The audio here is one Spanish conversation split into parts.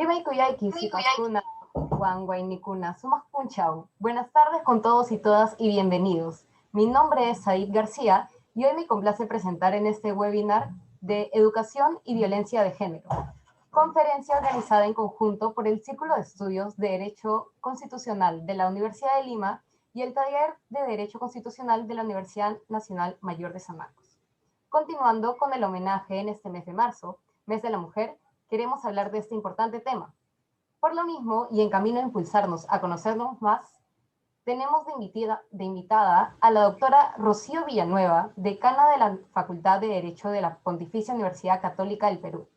Rimaikuyaki, Sipajuna, Wanguainikuna, Sumas Punchau. Buenas tardes con todos y todas y bienvenidos. Mi nombre es Said García y hoy me complace presentar en este webinar de Educación y Violencia de Género, conferencia organizada en conjunto por el Círculo de Estudios de Derecho Constitucional de la Universidad de Lima y el Taller de Derecho Constitucional de la Universidad Nacional Mayor de San Marcos. Continuando con el homenaje en este mes de marzo, mes de la mujer, queremos hablar de este importante tema. Por lo mismo, y en camino a impulsarnos a conocernos más, tenemos de invitada a la doctora Rocío Villanueva, decana de la Facultad de Derecho de la Pontificia Universidad Católica del Perú.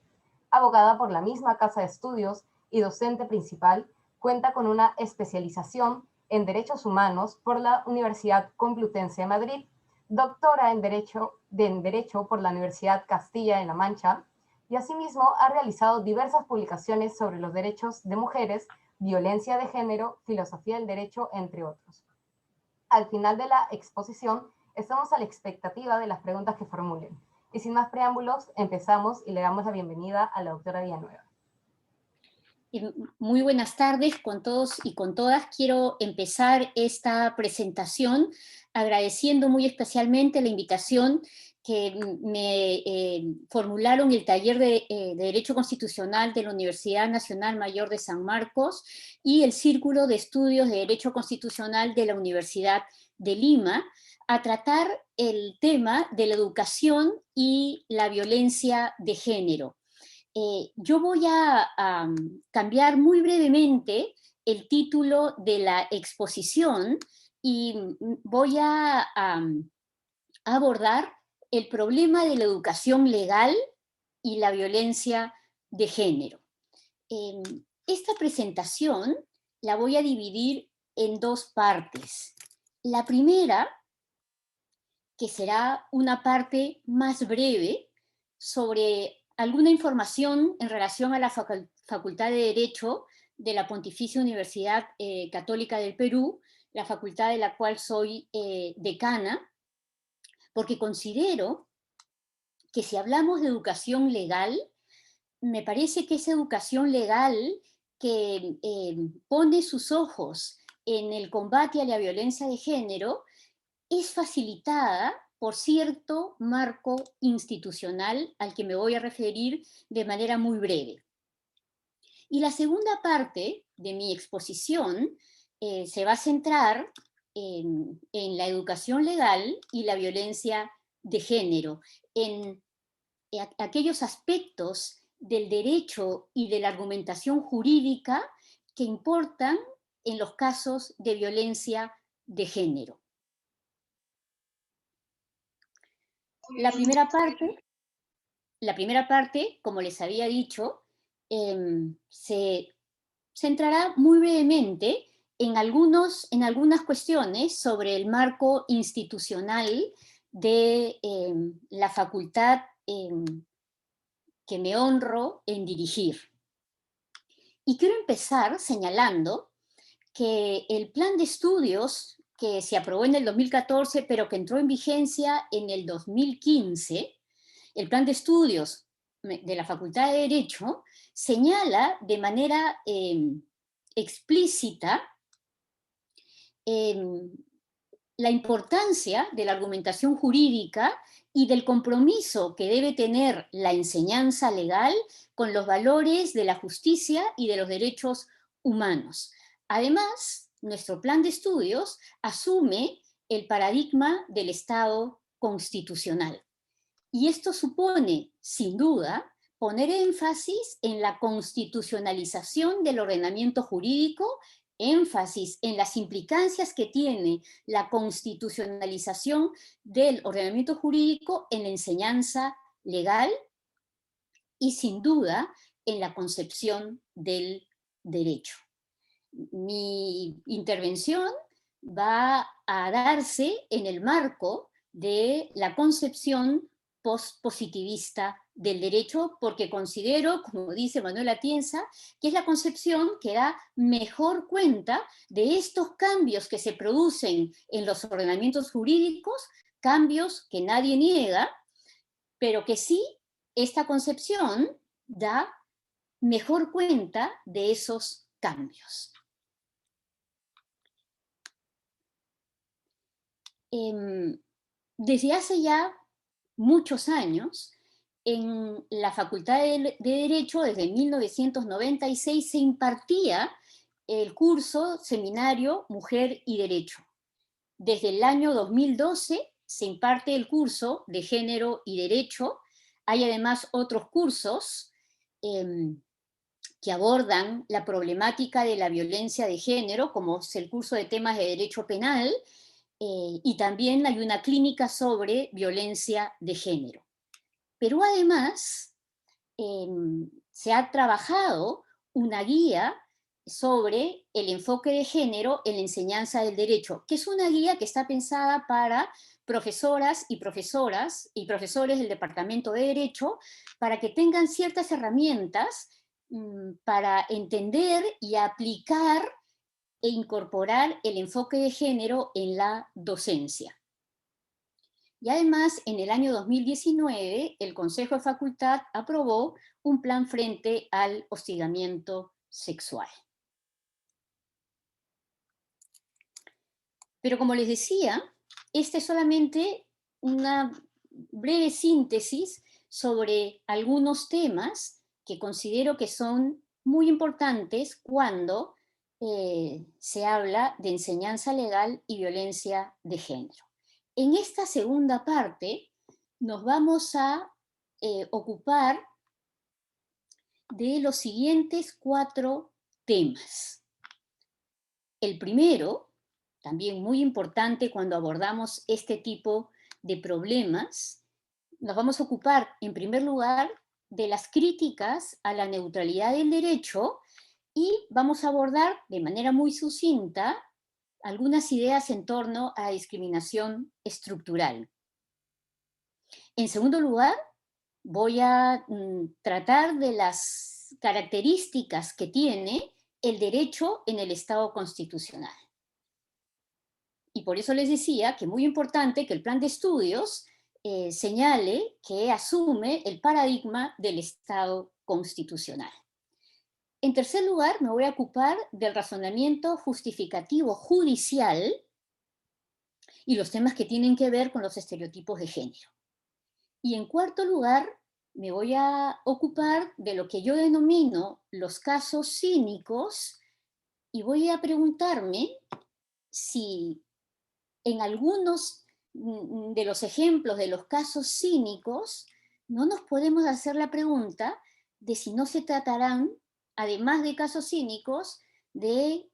Abogada por la misma Casa de Estudios y docente principal, cuenta con una especialización en Derechos Humanos por la Universidad Complutense de Madrid, doctora en Derecho por la Universidad Castilla de la Mancha, y asimismo ha realizado diversas publicaciones sobre los derechos de mujeres, violencia de género, filosofía del derecho, entre otros. Al final de la exposición, estamos a la expectativa de las preguntas que formulen. Y sin más preámbulos, empezamos y le damos la bienvenida a la doctora Villanueva. Muy buenas tardes con todos y con todas. Quiero empezar esta presentación agradeciendo muy especialmente la invitación que me formularon el taller de Derecho Constitucional de la Universidad Nacional Mayor de San Marcos y el Círculo de Estudios de Derecho Constitucional de la Universidad de Lima a tratar el tema de la educación y la violencia de género. Yo voy a cambiar muy brevemente el título de la exposición y voy a abordar el problema de la educación legal y la violencia de género. Esta presentación la voy a dividir en dos partes. La primera, que será una parte más breve sobre alguna información en relación a la Facultad de Derecho de la Pontificia Universidad Católica del Perú, la facultad de la cual soy decana, porque considero que si hablamos de educación legal, me parece que esa educación legal que pone sus ojos en el combate a la violencia de género es facilitada por cierto marco institucional al que me voy a referir de manera muy breve. Y la segunda parte de mi exposición se va a centrar en la educación legal y la violencia de género, en aquellos aspectos del derecho y de la argumentación jurídica que importan en los casos de violencia de género. La primera parte, como les había dicho, se centrará muy brevemente en algunas cuestiones sobre el marco institucional de la facultad que me honro en dirigir. Y quiero empezar señalando que el plan de estudios que se aprobó en el 2014, pero que entró en vigencia en el 2015, el plan de estudios de la Facultad de Derecho señala de manera explícita la importancia de la argumentación jurídica y del compromiso que debe tener la enseñanza legal con los valores de la justicia y de los derechos humanos. Además, nuestro plan de estudios asume el paradigma del Estado constitucional. Y esto supone, sin duda, poner énfasis en la constitucionalización del ordenamiento jurídico, énfasis en las implicancias que tiene la constitucionalización del ordenamiento jurídico en la enseñanza legal y, sin duda, en la concepción del derecho. Mi intervención va a darse en el marco de la concepción postpositivista del derecho, porque considero, como dice Manuel Atienza, que es la concepción que da mejor cuenta de estos cambios que se producen en los ordenamientos jurídicos, cambios que nadie niega, pero que sí, esta concepción da mejor cuenta de esos cambios. Desde hace ya muchos años, en la Facultad de Derecho, desde 1996, se impartía el curso seminario Mujer y Derecho. Desde el año 2012 se imparte el curso de Género y Derecho. Hay además otros cursos que abordan la problemática de la violencia de género, como es el curso de temas de Derecho Penal, y también hay una clínica sobre violencia de género. Pero además se ha trabajado una guía sobre el enfoque de género en la enseñanza del derecho, que es una guía que está pensada para profesoras y profesores del Departamento de Derecho, para que tengan ciertas herramientas para entender y aplicar e incorporar el enfoque de género en la docencia. Y además, en el año 2019, el Consejo de Facultad aprobó un plan frente al hostigamiento sexual. Pero como les decía, esta es solamente una breve síntesis sobre algunos temas que considero que son muy importantes cuando se habla de enseñanza legal y violencia de género. En esta segunda parte nos vamos a ocupar de los siguientes 4 temas. El primero, también muy importante cuando abordamos este tipo de problemas, nos vamos a ocupar en primer lugar de las críticas a la neutralidad del derecho y vamos a abordar de manera muy sucinta algunas ideas en torno a la discriminación estructural. En segundo lugar, voy a tratar de las características que tiene el derecho en el Estado constitucional. Y por eso les decía que es muy importante que el plan de estudios señale que asume el paradigma del Estado constitucional. En tercer lugar, me voy a ocupar del razonamiento justificativo judicial y los temas que tienen que ver con los estereotipos de género. Y en cuarto lugar, me voy a ocupar de lo que yo denomino los casos cínicos y voy a preguntarme si en algunos de los ejemplos de los casos cínicos no nos podemos hacer la pregunta de si no se tratarán, además de casos cínicos, de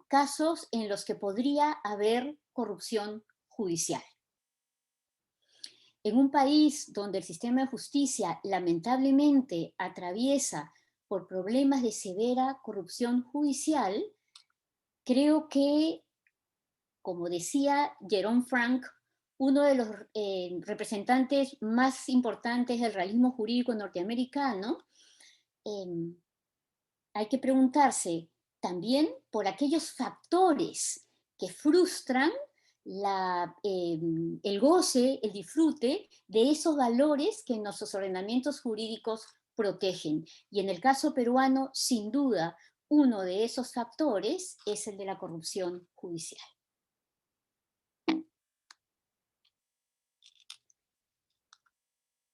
casos en los que podría haber corrupción judicial. En un país donde el sistema de justicia lamentablemente atraviesa por problemas de severa corrupción judicial, creo que, como decía Jerome Frank, uno de los representantes más importantes del realismo jurídico norteamericano, hay que preguntarse también por aquellos factores que frustran el goce, el disfrute de esos valores que nuestros ordenamientos jurídicos protegen. Y en el caso peruano, sin duda, uno de esos factores es el de la corrupción judicial.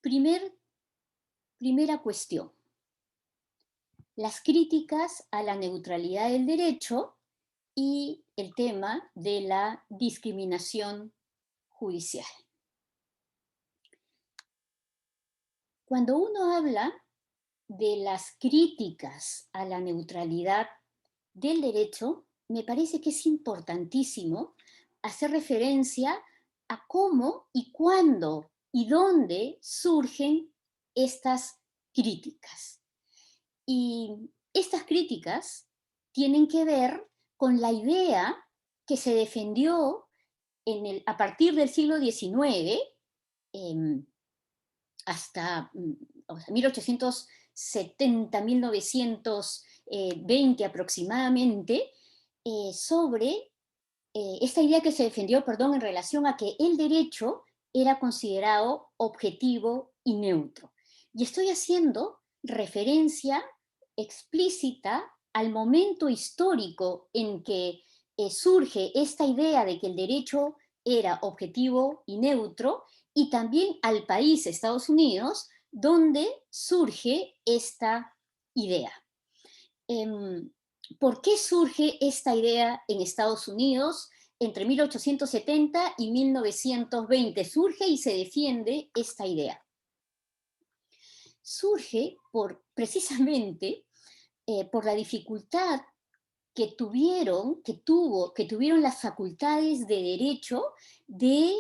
Primera cuestión. Las críticas a la neutralidad del derecho y el tema de la discriminación judicial. Cuando uno habla de las críticas a la neutralidad del derecho, me parece que es importantísimo hacer referencia a cómo y cuándo y dónde surgen estas críticas. Y estas críticas tienen que ver con la idea que se defendió a partir del siglo XIX, hasta 1870, 1920 aproximadamente, sobre esta idea que se defendió, en relación a que el derecho era considerado objetivo y neutro. Y estoy haciendo referencia explícita al momento histórico en que surge esta idea de que el derecho era objetivo y neutro, y también al país, Estados Unidos, donde surge esta idea. ¿Por qué surge esta idea en Estados Unidos? Entre 1870 y 1920 surge y se defiende esta idea. Surge precisamente por la dificultad que tuvieron las facultades de derecho de,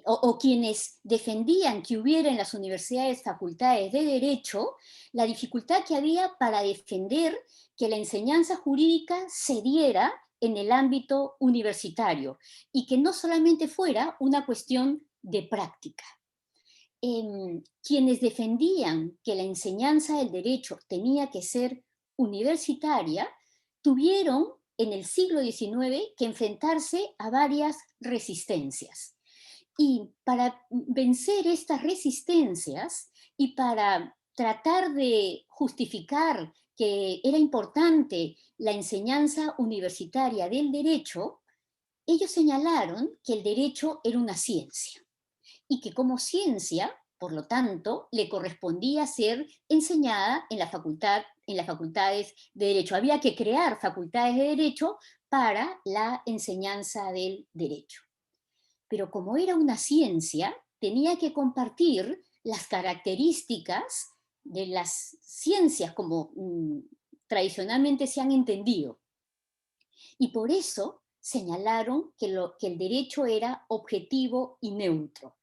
o quienes defendían que hubiera en las universidades facultades de derecho, la dificultad que había para defender que la enseñanza jurídica se diera en el ámbito universitario y que no solamente fuera una cuestión de práctica. Quienes defendían que la enseñanza del derecho tenía que ser universitaria, tuvieron en el siglo XIX que enfrentarse a varias resistencias. Y para vencer estas resistencias y para tratar de justificar que era importante la enseñanza universitaria del derecho, ellos señalaron que el derecho era una ciencia y que como ciencia, por lo tanto, le correspondía ser enseñada en las facultades de Derecho. Había que crear facultades de Derecho para la enseñanza del derecho. Pero como era una ciencia, tenía que compartir las características de las ciencias como tradicionalmente se han entendido. Y por eso señalaron que el derecho era objetivo y neutro.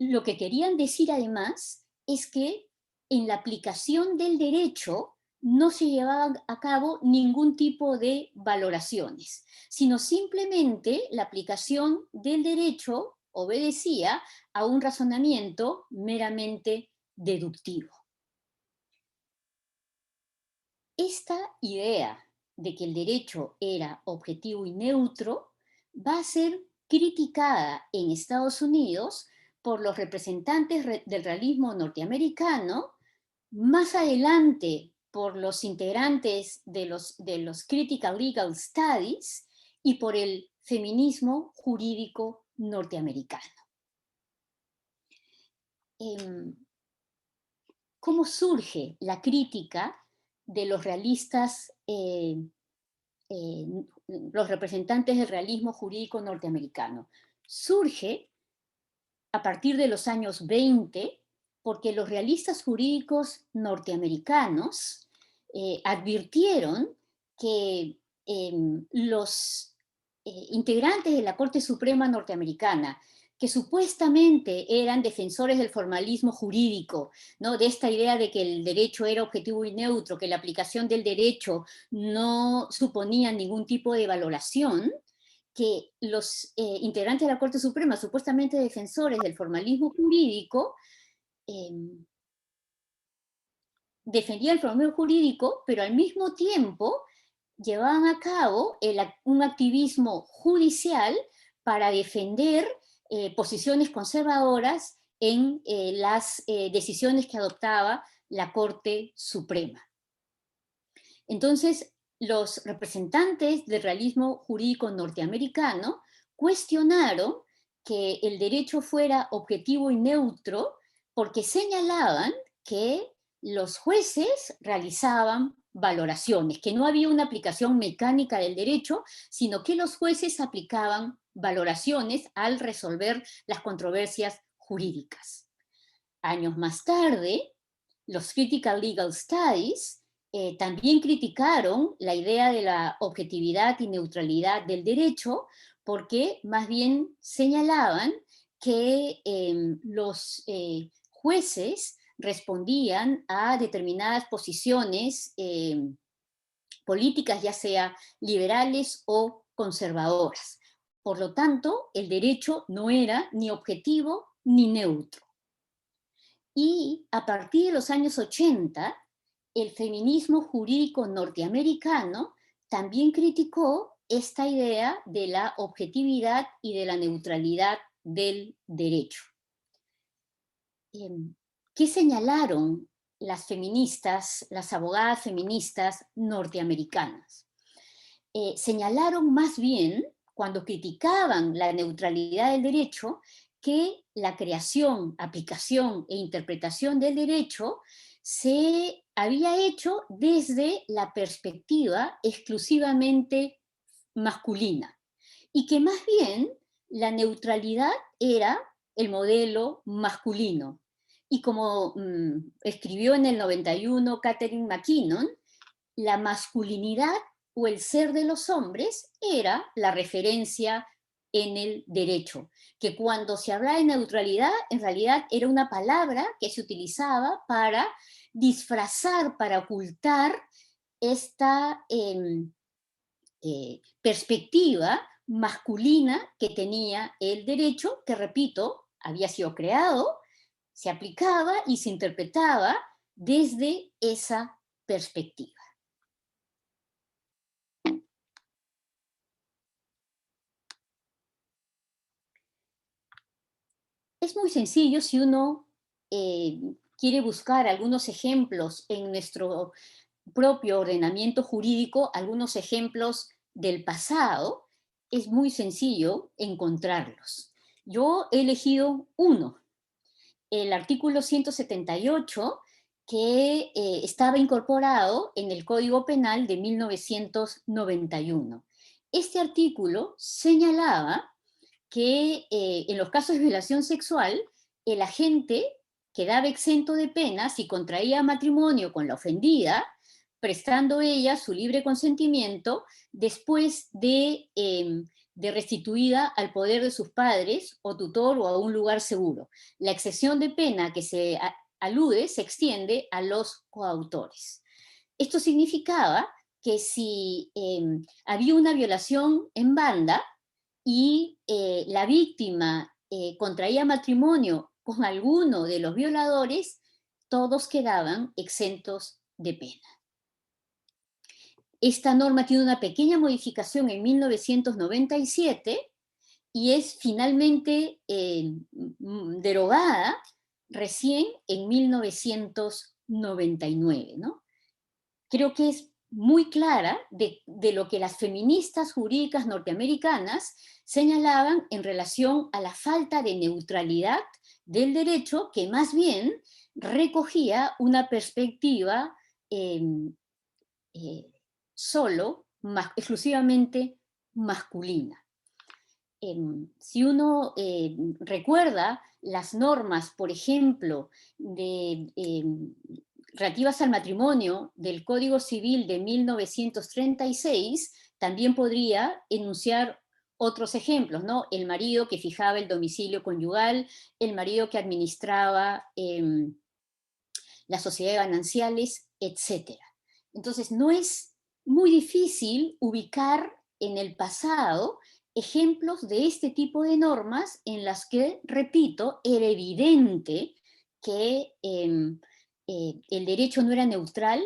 Lo que querían decir además es que en la aplicación del derecho no se llevaban a cabo ningún tipo de valoraciones, sino simplemente la aplicación del derecho obedecía a un razonamiento meramente deductivo. Esta idea de que el derecho era objetivo y neutro va a ser criticada en Estados Unidos por los representantes del realismo norteamericano, más adelante por los integrantes de los Critical Legal Studies y por el feminismo jurídico norteamericano. ¿Cómo surge la crítica de los realistas, los representantes del realismo jurídico norteamericano? Surge a partir de los años 20, porque los realistas jurídicos norteamericanos advirtieron que los integrantes de la Corte Suprema norteamericana, que supuestamente eran defensores del formalismo jurídico, ¿no? De esta idea de que el derecho era objetivo y neutro, que la aplicación del derecho no suponía ningún tipo de valoración, que los integrantes de la Corte Suprema, supuestamente defensores del formalismo jurídico, defendían el formalismo jurídico, pero al mismo tiempo llevaban a cabo un activismo judicial para defender posiciones conservadoras en las decisiones que adoptaba la Corte Suprema. Entonces, los representantes del realismo jurídico norteamericano cuestionaron que el derecho fuera objetivo y neutro porque señalaban que los jueces realizaban valoraciones, que no había una aplicación mecánica del derecho, sino que los jueces aplicaban valoraciones al resolver las controversias jurídicas. Años más tarde, los Critical Legal Studies también criticaron la idea de la objetividad y neutralidad del derecho, porque más bien señalaban que los jueces respondían a determinadas posiciones políticas, ya sea liberales o conservadoras. Por lo tanto, el derecho no era ni objetivo ni neutro. Y a partir de los años 80, el feminismo jurídico norteamericano también criticó esta idea de la objetividad y de la neutralidad del derecho. ¿Qué señalaron las feministas, las abogadas feministas norteamericanas. Señalaron más bien, cuando criticaban la neutralidad del derecho, que la creación, aplicación e interpretación del derecho se había hecho desde la perspectiva exclusivamente masculina, y que más bien la neutralidad era el modelo masculino. Y como escribió en el 91 Catherine McKinnon, la masculinidad o el ser de los hombres era la referencia en el derecho, que cuando se hablaba de neutralidad, en realidad era una palabra que se utilizaba para disfrazar, para ocultar esta perspectiva masculina que tenía el derecho, que repito, había sido creado, se aplicaba y se interpretaba desde esa perspectiva. Es muy sencillo si uno quiere buscar algunos ejemplos en nuestro propio ordenamiento jurídico, algunos ejemplos del pasado, es muy sencillo encontrarlos. Yo he elegido uno, el artículo 178, que estaba incorporado en el Código Penal de 1991. Este artículo señalaba que en los casos de violación sexual, el agente quedaba exento de pena si contraía matrimonio con la ofendida, prestando ella su libre consentimiento después de restituida al poder de sus padres o tutor o a un lugar seguro. La exención de pena que se alude se extiende a los coautores. Esto significaba que si había una violación en banda y la víctima contraía matrimonio con alguno de los violadores, todos quedaban exentos de pena. Esta norma tiene una pequeña modificación en 1997 y es finalmente derogada recién en 1999, ¿no? Creo que es muy clara de lo que las feministas jurídicas norteamericanas señalaban en relación a la falta de neutralidad del derecho, que más bien recogía una perspectiva exclusivamente masculina. Si uno recuerda las normas, por ejemplo, relativas al matrimonio del Código Civil de 1936, también podría enunciar otros ejemplos, ¿no? El marido que fijaba el domicilio conyugal, el marido que administraba las sociedades gananciales, etc. Entonces, no es muy difícil ubicar en el pasado ejemplos de este tipo de normas en las que, repito, era evidente que el derecho no era neutral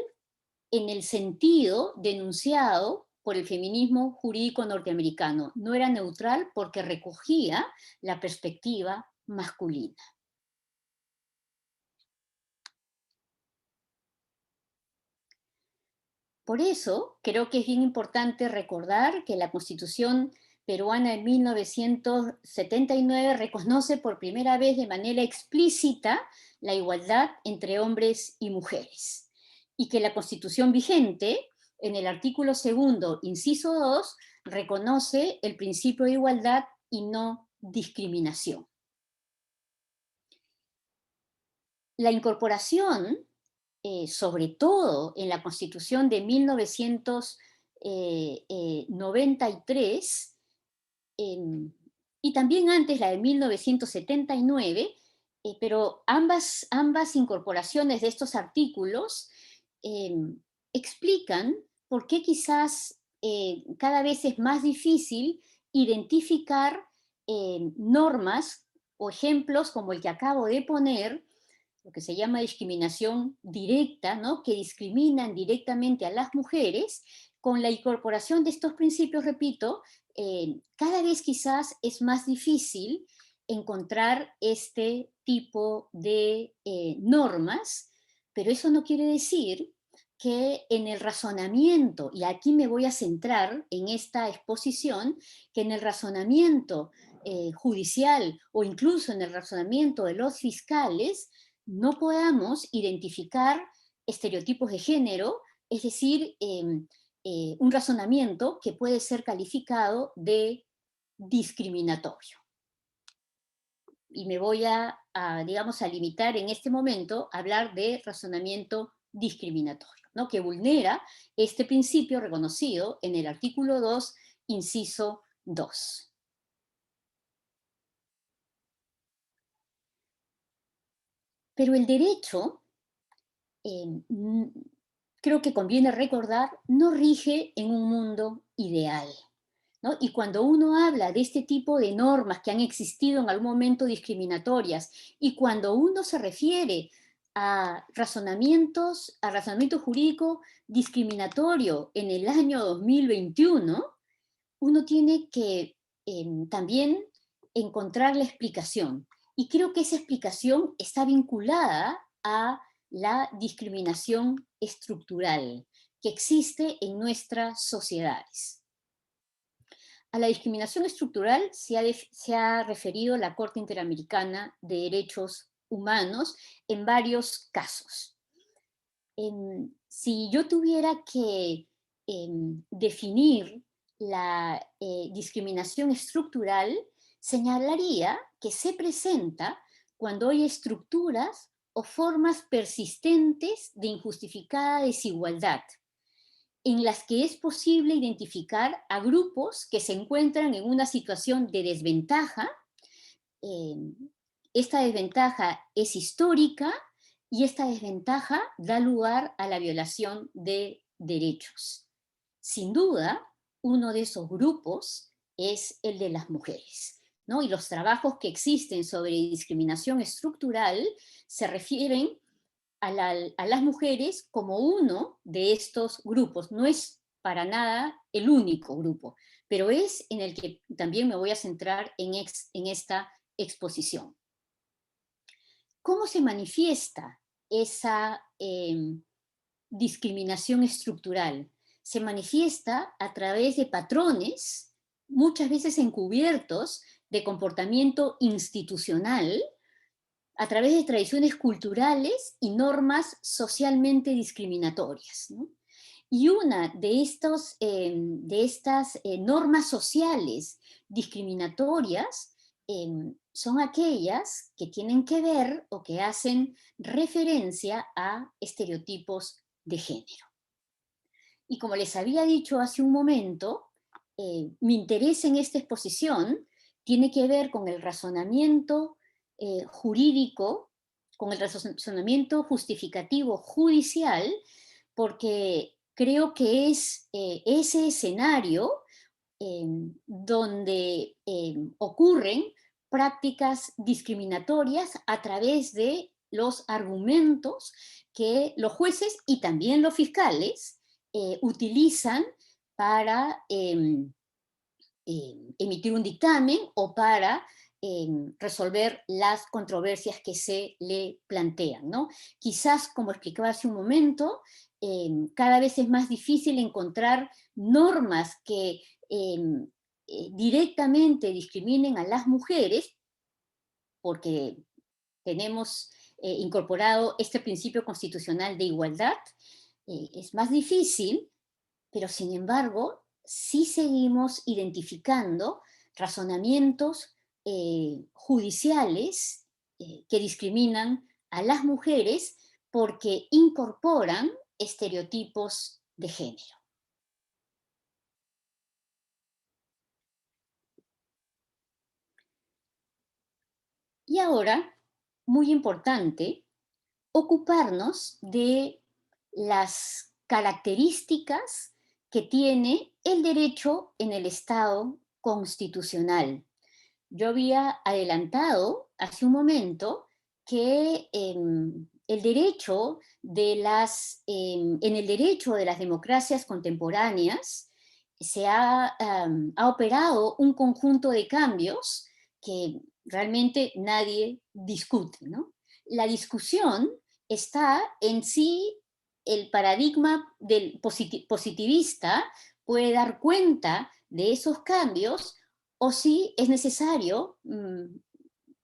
en el sentido denunciado por el feminismo jurídico norteamericano. No era neutral porque recogía la perspectiva masculina. Por eso, creo que es bien importante recordar que la Constitución peruana de 1979 reconoce por primera vez de manera explícita la igualdad entre hombres y mujeres, y que la Constitución vigente, en el artículo 2, inciso 2, reconoce el principio de igualdad y no discriminación. La incorporación, sobre todo en la Constitución de 1993, y también antes la de 1979, pero ambas incorporaciones de estos artículos explican por qué quizás cada vez es más difícil identificar normas o ejemplos como el que acabo de poner, lo que se llama discriminación directa, ¿no? Que discriminan directamente a las mujeres. Con la incorporación de estos principios, repito, cada vez quizás es más difícil encontrar este tipo de normas, Pero eso no quiere decir que en el razonamiento, y aquí me voy a centrar en esta exposición, que en el razonamiento judicial o incluso en el razonamiento de los fiscales no podamos identificar estereotipos de género, es decir, un razonamiento que puede ser calificado de discriminatorio. Y me voy digamos, a limitar en este momento a hablar de razonamiento discriminatorio, ¿no? Que vulnera este principio reconocido en el artículo 2, inciso 2. Pero el derecho, creo que conviene recordar, no rige en un mundo ideal, ¿no? Y cuando uno habla de este tipo de normas que han existido en algún momento discriminatorias, y cuando uno se refiere a razonamiento jurídico discriminatorio en el año 2021, uno tiene que también encontrar la explicación. Y creo que esa explicación está vinculada a la discriminación estructural que existe en nuestras sociedades. A la discriminación estructural se ha referido la Corte Interamericana de Derechos Humanos en varios casos. Si yo tuviera que definir la discriminación estructural, señalaría que se presenta cuando hay estructuras o formas persistentes de injustificada desigualdad, en las que es posible identificar a grupos que se encuentran en una situación de desventaja. Esta desventaja es histórica y esta desventaja da lugar a la violación de derechos. Sin duda, uno de esos grupos es el de las mujeres, ¿no? Y los trabajos que existen sobre discriminación estructural se refieren a las mujeres como uno de estos grupos. No es para nada el único grupo, pero es en el que también me voy a centrar en esta exposición. ¿Cómo se manifiesta esa discriminación estructural? Se manifiesta a través de patrones, muchas veces encubiertos, de comportamiento institucional, a través de tradiciones culturales y normas socialmente discriminatorias, ¿no? Y una de estas normas sociales discriminatorias son aquellas que tienen que ver o que hacen referencia a estereotipos de género. Y como les había dicho hace un momento, mi interés en esta exposición tiene que ver con el razonamiento jurídico, con el razonamiento justificativo judicial, porque creo que es ese escenario donde ocurren prácticas discriminatorias a través de los argumentos que los jueces y también los fiscales utilizan para emitir un dictamen o para resolver las controversias que se le plantean, ¿no? Quizás, como explicaba hace un momento, cada vez es más difícil encontrar normas que directamente discriminen a las mujeres, porque tenemos incorporado este principio constitucional de igualdad. Es más difícil, pero sin embargo, sí seguimos identificando razonamientos judiciales que discriminan a las mujeres porque incorporan estereotipos de género. Y ahora, muy importante, ocuparnos de las características que tiene el derecho en el Estado constitucional. Yo había adelantado hace un momento que el derecho en el derecho de las democracias contemporáneas se ha operado un conjunto de cambios que realmente nadie discute, ¿no? La discusión está en sí el paradigma del positivista puede dar cuenta de esos cambios o si es necesario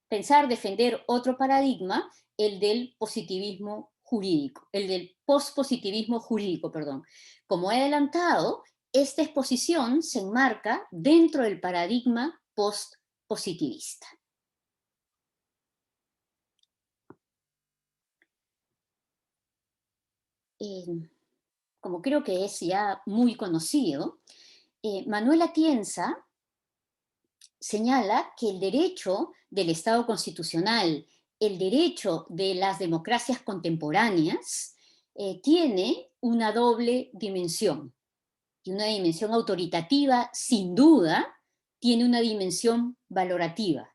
pensar, defender otro paradigma, el del positivismo jurídico, el del pospositivismo jurídico, perdón. Como he adelantado, esta exposición se enmarca dentro del paradigma postpositivista. Como creo que es ya muy conocido, Manuel Atienza señala que el derecho del Estado constitucional, el derecho de las democracias contemporáneas, tiene una doble dimensión. Y una dimensión autoritativa, sin duda, tiene una dimensión valorativa.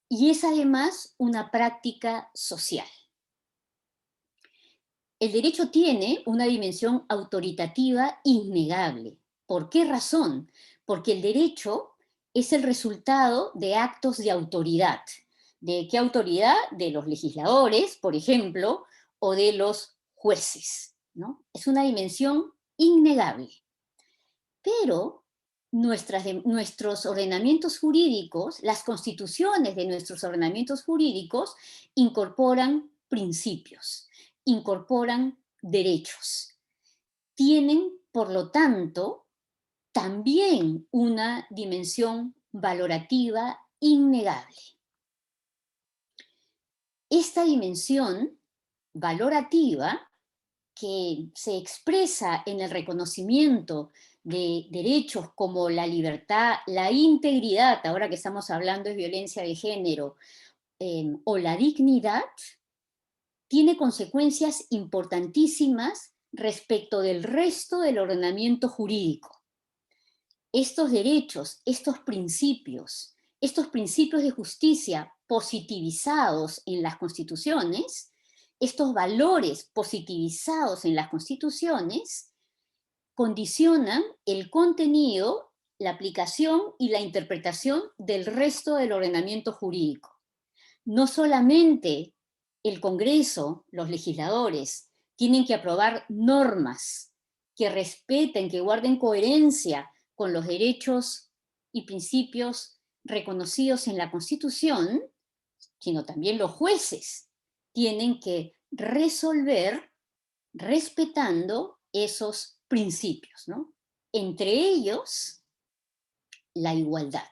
Y es además una práctica social. El derecho tiene una dimensión autoritativa innegable. ¿Por qué razón? Porque el derecho es el resultado de actos de autoridad. ¿De qué autoridad? De los legisladores, por ejemplo, o de los jueces, ¿no? Es una dimensión innegable. Pero nuestros ordenamientos jurídicos, las constituciones de nuestros ordenamientos jurídicos, incorporan principios, incorporan derechos. Tienen, por lo tanto, también una dimensión valorativa innegable. Esta dimensión valorativa, que se expresa en el reconocimiento de derechos como la libertad, la integridad, ahora que estamos hablando de violencia de género, o la dignidad, tiene consecuencias importantísimas respecto del resto del ordenamiento jurídico. Estos derechos, estos principios de justicia positivizados en las constituciones, estos valores positivizados en las constituciones, condicionan el contenido, la aplicación y la interpretación del resto del ordenamiento jurídico. No solamente el Congreso, los legisladores, tienen que aprobar normas que respeten, que guarden coherencia con los derechos y principios reconocidos en la Constitución, sino también los jueces tienen que resolver respetando esos principios, ¿no? Entre ellos, la igualdad.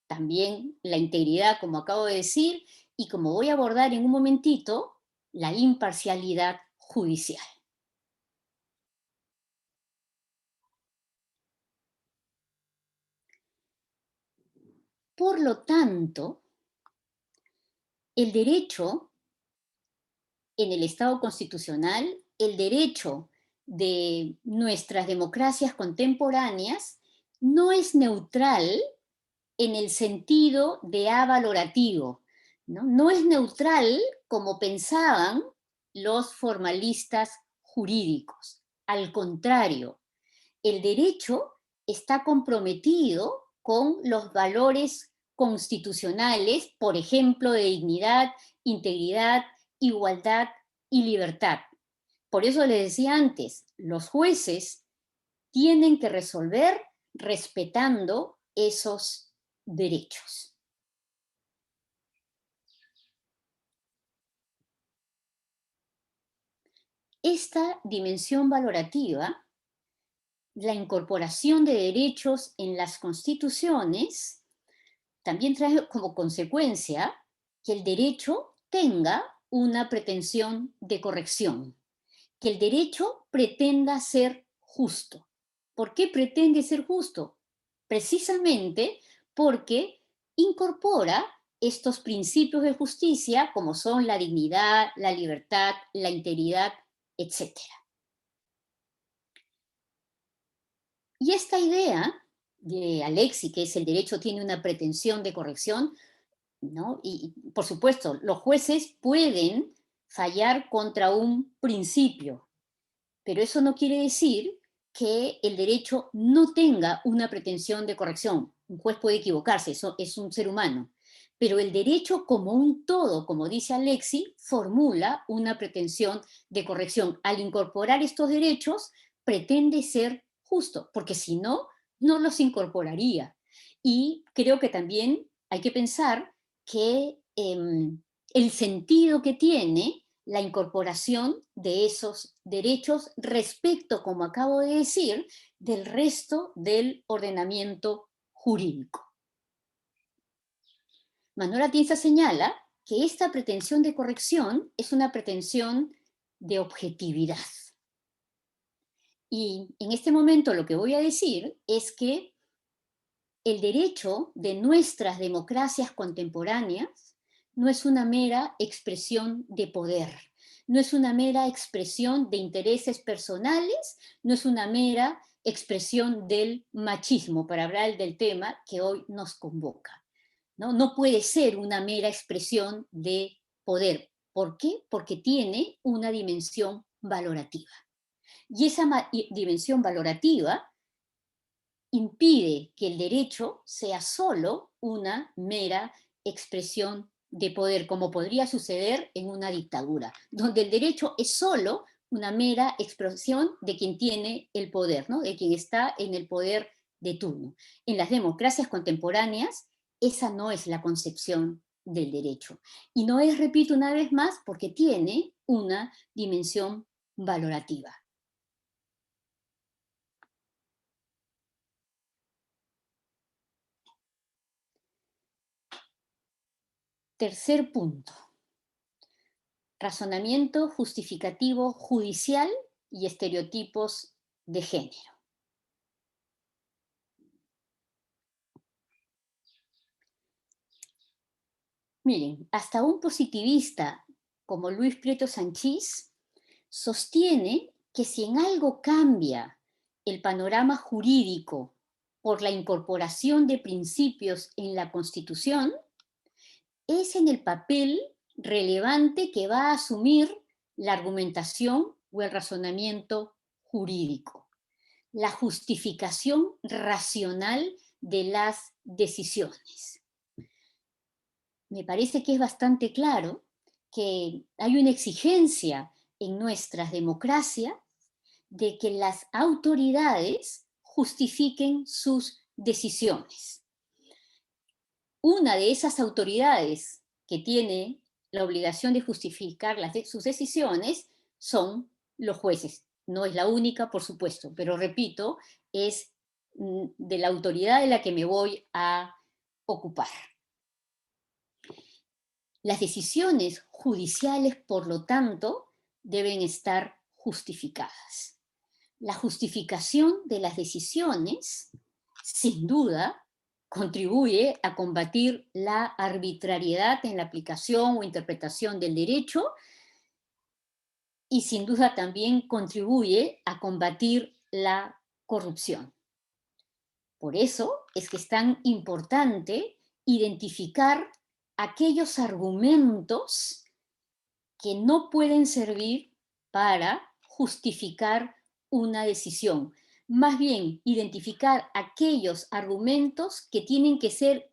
También la integridad, como acabo de decir, y como voy a abordar en un momentito, la imparcialidad judicial. Por lo tanto, el derecho en el Estado constitucional, el derecho de nuestras democracias contemporáneas, no es neutral en el sentido de avalorativo, ¿no? No es neutral como pensaban los formalistas jurídicos. Al contrario, el derecho está comprometido con los valores constitucionales, por ejemplo, de dignidad, integridad, igualdad y libertad. Por eso les decía antes, los jueces tienen que resolver respetando esos derechos. Esta dimensión valorativa, la incorporación de derechos en las constituciones, también trae como consecuencia que el derecho tenga una pretensión de corrección, que el derecho pretenda ser justo. ¿Por qué pretende ser justo? Precisamente porque incorpora estos principios de justicia como son la dignidad, la libertad, la integridad, etc. Y esta idea de Alexi, que es el derecho tiene una pretensión de corrección, ¿no? Y por supuesto, los jueces pueden fallar contra un principio, pero eso no quiere decir que el derecho no tenga una pretensión de corrección. Un juez puede equivocarse, eso es un ser humano, pero el derecho como un todo, como dice Alexis, formula una pretensión de corrección. Al incorporar estos derechos, pretende ser justo, porque si no, no los incorporaría. Y creo que también hay que pensar que el sentido que tiene la incorporación de esos derechos respecto, como acabo de decir, del resto del ordenamiento jurídico. Manuel Atienza señala que esta pretensión de corrección es una pretensión de objetividad. Y en este momento lo que voy a decir es que el derecho de nuestras democracias contemporáneas no es una mera expresión de poder, no es una mera expresión de intereses personales, no es una mera expresión del machismo, para hablar del tema que hoy nos convoca. No puede ser una mera expresión de poder. ¿Por qué? Porque tiene una dimensión valorativa. Y esa dimensión valorativa impide que el derecho sea solo una mera expresión de poder, como podría suceder en una dictadura, donde el derecho es solo una mera expresión de quien tiene el poder, ¿no? De quien está en el poder de turno. En las democracias contemporáneas, esa no es la concepción del derecho. Y no es, repito una vez más, porque tiene una dimensión valorativa. Tercer punto. Razonamiento justificativo judicial y estereotipos de género. Miren, hasta un positivista como Luis Prieto Sanchís sostiene que si en algo cambia el panorama jurídico por la incorporación de principios en la Constitución, es en el papel relevante que va a asumir la argumentación o el razonamiento jurídico, la justificación racional de las decisiones. Me parece que es bastante claro que hay una exigencia en nuestras democracias de que las autoridades justifiquen sus decisiones. Una de esas autoridades que tiene la obligación de justificar sus decisiones son los jueces. No es la única, por supuesto, pero repito, es de la autoridad de la que me voy a ocupar. Las decisiones judiciales, por lo tanto, deben estar justificadas. La justificación de las decisiones, sin duda, contribuye a combatir la arbitrariedad en la aplicación o interpretación del derecho y sin duda también contribuye a combatir la corrupción. Por eso es que es tan importante identificar aquellos argumentos que no pueden servir para justificar una decisión. Más bien, identificar aquellos argumentos que tienen que ser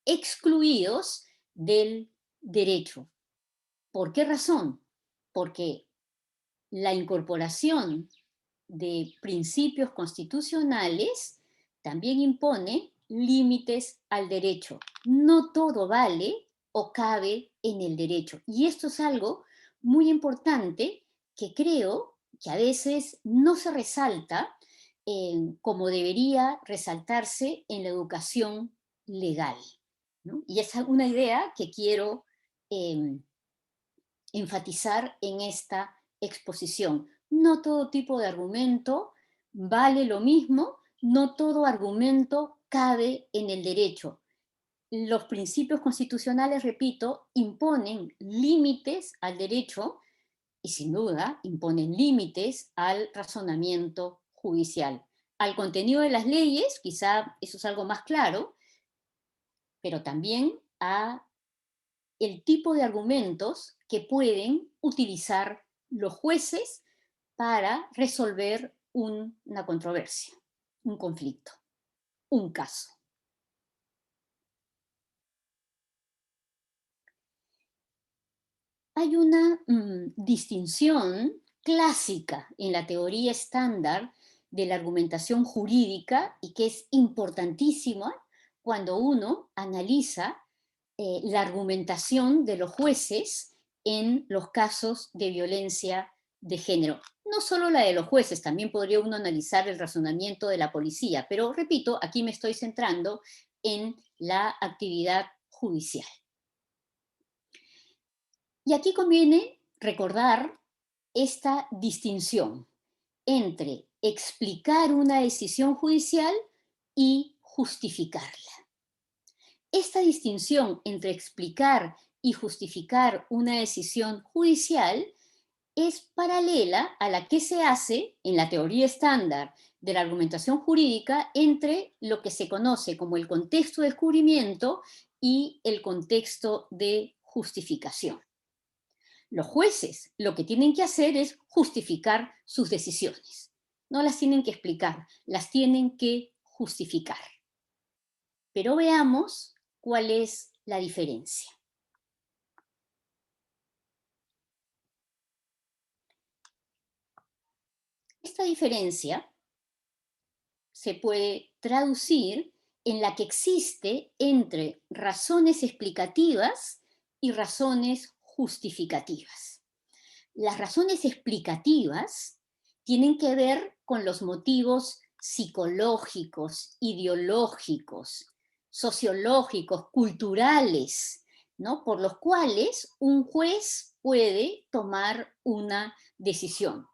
excluidos del derecho. ¿Por qué razón? Porque la incorporación de principios constitucionales también impone límites al derecho. No todo vale o cabe en el derecho. Y esto es algo muy importante que creo que a veces no se resalta como debería resaltarse en la educación legal, ¿no? Y es una idea que quiero enfatizar en esta exposición. No todo tipo de argumento vale lo mismo, no todo argumento cabe en el derecho. Los principios constitucionales, repito, imponen límites al derecho y sin duda imponen límites al razonamiento judicial. Al contenido de las leyes, quizá eso es algo más claro, pero también a el tipo de argumentos que pueden utilizar los jueces para resolver una controversia, un conflicto, un caso. hay una distinción clásica en la teoría estándar de la argumentación jurídica y que es importantísima cuando uno analiza la argumentación de los jueces en los casos de violencia de género. No solo la de los jueces, también podría uno analizar el razonamiento de la policía, pero repito, aquí me estoy centrando en la actividad judicial. Y aquí conviene recordar esta distinción entre explicar una decisión judicial y justificarla. Esta distinción entre explicar y justificar una decisión judicial es paralela a la que se hace en la teoría estándar de la argumentación jurídica entre lo que se conoce como el contexto de descubrimiento y el contexto de justificación. Los jueces lo que tienen que hacer es justificar sus decisiones. No las tienen que explicar, las tienen que justificar. Pero veamos cuál es la diferencia. Esta diferencia se puede traducir en la que existe entre razones explicativas y razones justificativas. Las razones explicativas tienen que ver con los motivos psicológicos, ideológicos, sociológicos, culturales, ¿no? Por los cuales un juez puede tomar una decisión.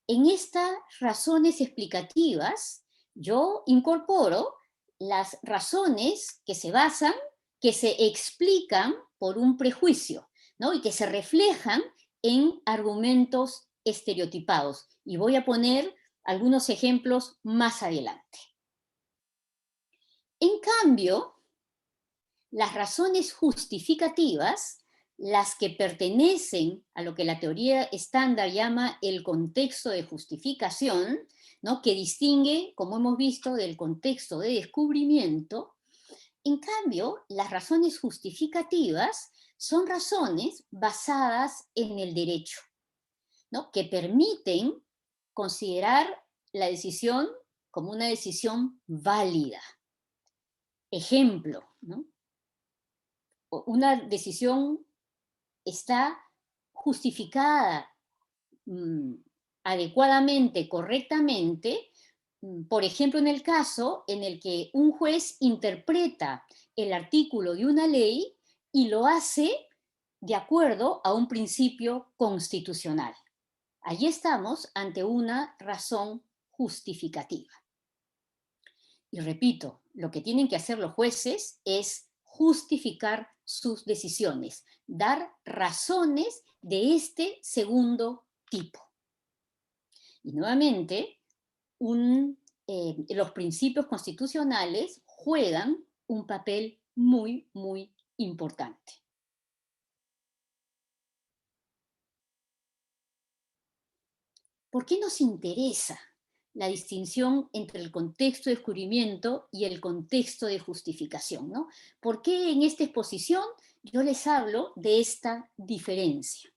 En estas razones explicativas, yo incorporo las razones que se basan, que se explican por un prejuicio, ¿no? Y que se reflejan en argumentos estereotipados. Y voy a poner algunos ejemplos más adelante. En cambio, las razones justificativas, las que pertenecen a lo que la teoría estándar llama el contexto de justificación, ¿no? Que distingue, como hemos visto, del contexto de descubrimiento. En cambio, las razones justificativas son razones basadas en el derecho, ¿no? Que permiten considerar la decisión como una decisión válida. Ejemplo, ¿no? Una decisión está justificada adecuadamente, correctamente, por ejemplo, en el caso en el que un juez interpreta el artículo de una ley y lo hace de acuerdo a un principio constitucional. Allí estamos ante una razón justificativa. Y repito, lo que tienen que hacer los jueces es justificar sus decisiones, dar razones de este segundo tipo. Y nuevamente, los principios constitucionales juegan un papel muy, muy importante. ¿Por qué nos interesa la distinción entre el contexto de descubrimiento y el contexto de justificación, ¿no? ¿Por qué en esta exposición yo les hablo de esta diferencia?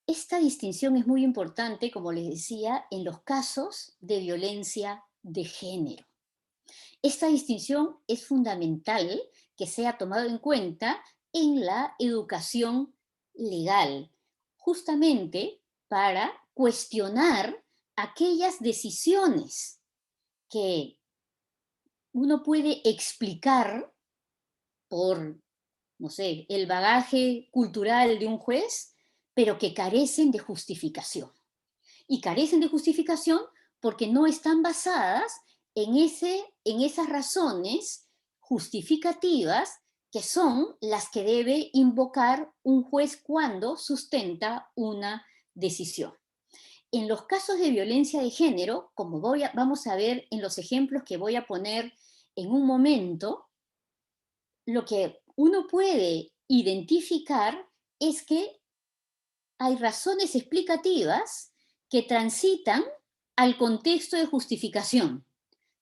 Esta distinción es muy importante, como les decía, en los casos de violencia de género. Esta distinción es fundamental que sea tomada en cuenta en la educación legal, justamente para cuestionar aquellas decisiones que uno puede explicar por, no sé, el bagaje cultural de un juez, pero que carecen de justificación. Y carecen de justificación porque no están basadas en esas razones justificativas que son las que debe invocar un juez cuando sustenta una decisión. En los casos de violencia de género, como vamos a ver en los ejemplos que voy a poner en un momento, lo que uno puede identificar es que hay razones explicativas que transitan al contexto de justificación,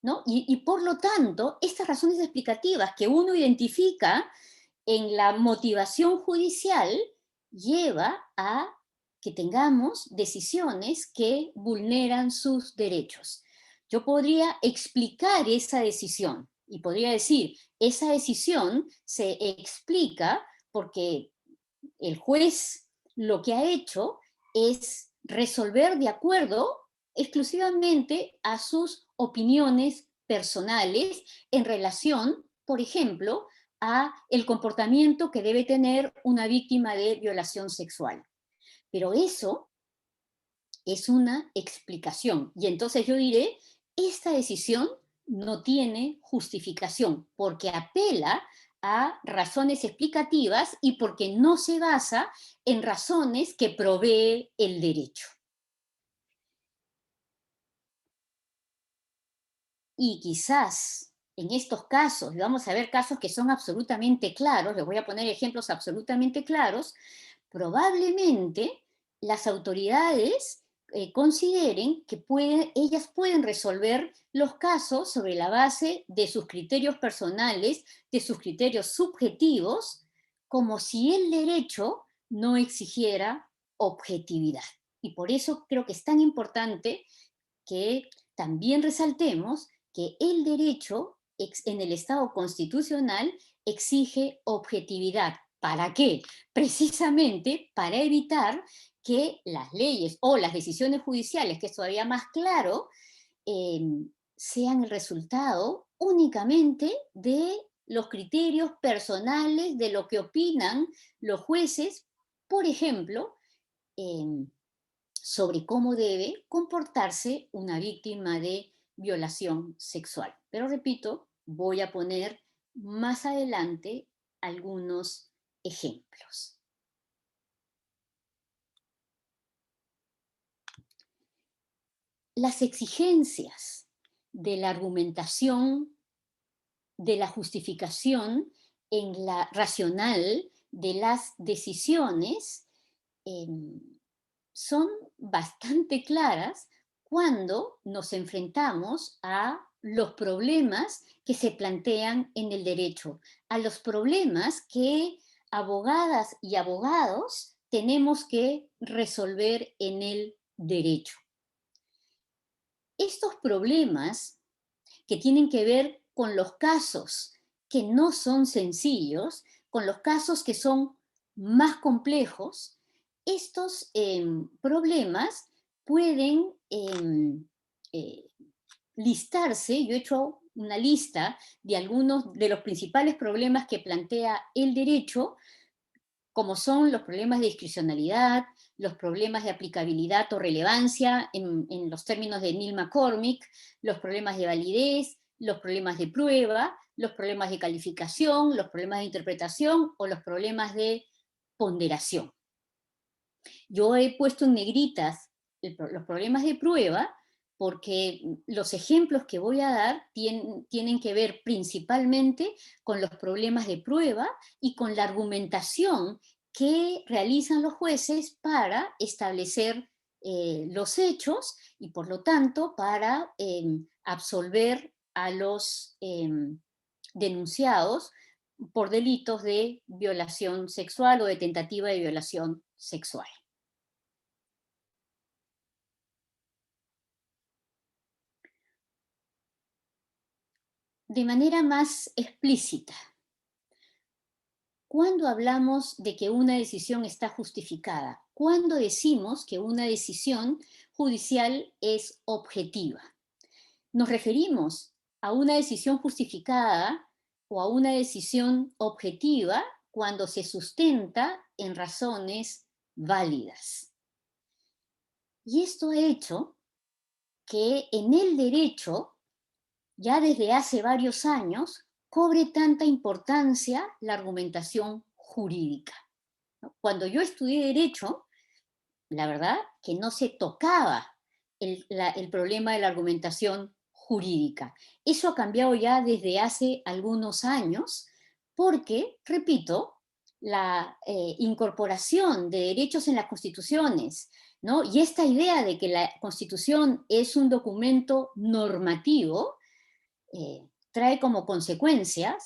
¿no? Y por lo tanto, estas razones explicativas que uno identifica en la motivación judicial lleva a que tengamos decisiones que vulneran sus derechos. Yo podría explicar esa decisión y podría decir, esa decisión se explica porque el juez lo que ha hecho es resolver de acuerdo exclusivamente a sus opiniones personales en relación, por ejemplo, a el comportamiento que debe tener una víctima de violación sexual. Pero eso es una explicación. Y entonces yo diré, esta decisión no tiene justificación porque apela a razones explicativas y porque no se basa en razones que provee el derecho. Y quizás en estos casos, y vamos a ver casos que son absolutamente claros, les voy a poner ejemplos absolutamente claros, probablemente las autoridades consideren que ellas pueden resolver los casos sobre la base de sus criterios personales, de sus criterios subjetivos, como si el derecho no exigiera objetividad. Y por eso creo que es tan importante que también resaltemos que el derecho en el Estado constitucional exige objetividad. ¿Para qué? Precisamente para evitar que las leyes o las decisiones judiciales, que es todavía más claro, sean el resultado únicamente de los criterios personales, de lo que opinan los jueces, por ejemplo, sobre cómo debe comportarse una víctima de violación sexual. Pero repito, voy a poner más adelante algunos ejemplos. Las exigencias de la argumentación, de la justificación en la racional de las decisiones son bastante claras cuando nos enfrentamos a los problemas que se plantean en el derecho, a los problemas que abogadas y abogados tenemos que resolver en el derecho. Estos problemas que tienen que ver con los casos que no son sencillos, con los casos que son más complejos, estos problemas pueden listarse. Yo he hecho una lista de algunos de los principales problemas que plantea el derecho, como son los problemas de discrecionalidad, los problemas de aplicabilidad o relevancia en los términos de Neil McCormick, los problemas de validez, los problemas de prueba, los problemas de calificación, los problemas de interpretación o los problemas de ponderación. Yo he puesto en negritas los problemas de prueba porque los ejemplos que voy a dar tienen que ver principalmente con los problemas de prueba y con la argumentación que realizan los jueces para establecer los hechos y por lo tanto para absolver a los denunciados por delitos de violación sexual o de tentativa de violación sexual. De manera más explícita, ¿cuándo hablamos de que una decisión está justificada? ¿Cuándo decimos que una decisión judicial es objetiva? Nos referimos a una decisión justificada o a una decisión objetiva cuando se sustenta en razones válidas. Y esto ha hecho que en el derecho, ya desde hace varios años, cobre tanta importancia la argumentación jurídica. Cuando yo estudié Derecho, la verdad que no se tocaba el problema de la argumentación jurídica. Eso ha cambiado ya desde hace algunos años porque, repito, la incorporación de derechos en las constituciones, ¿no? Y esta idea de que la Constitución es un documento normativo, trae como consecuencia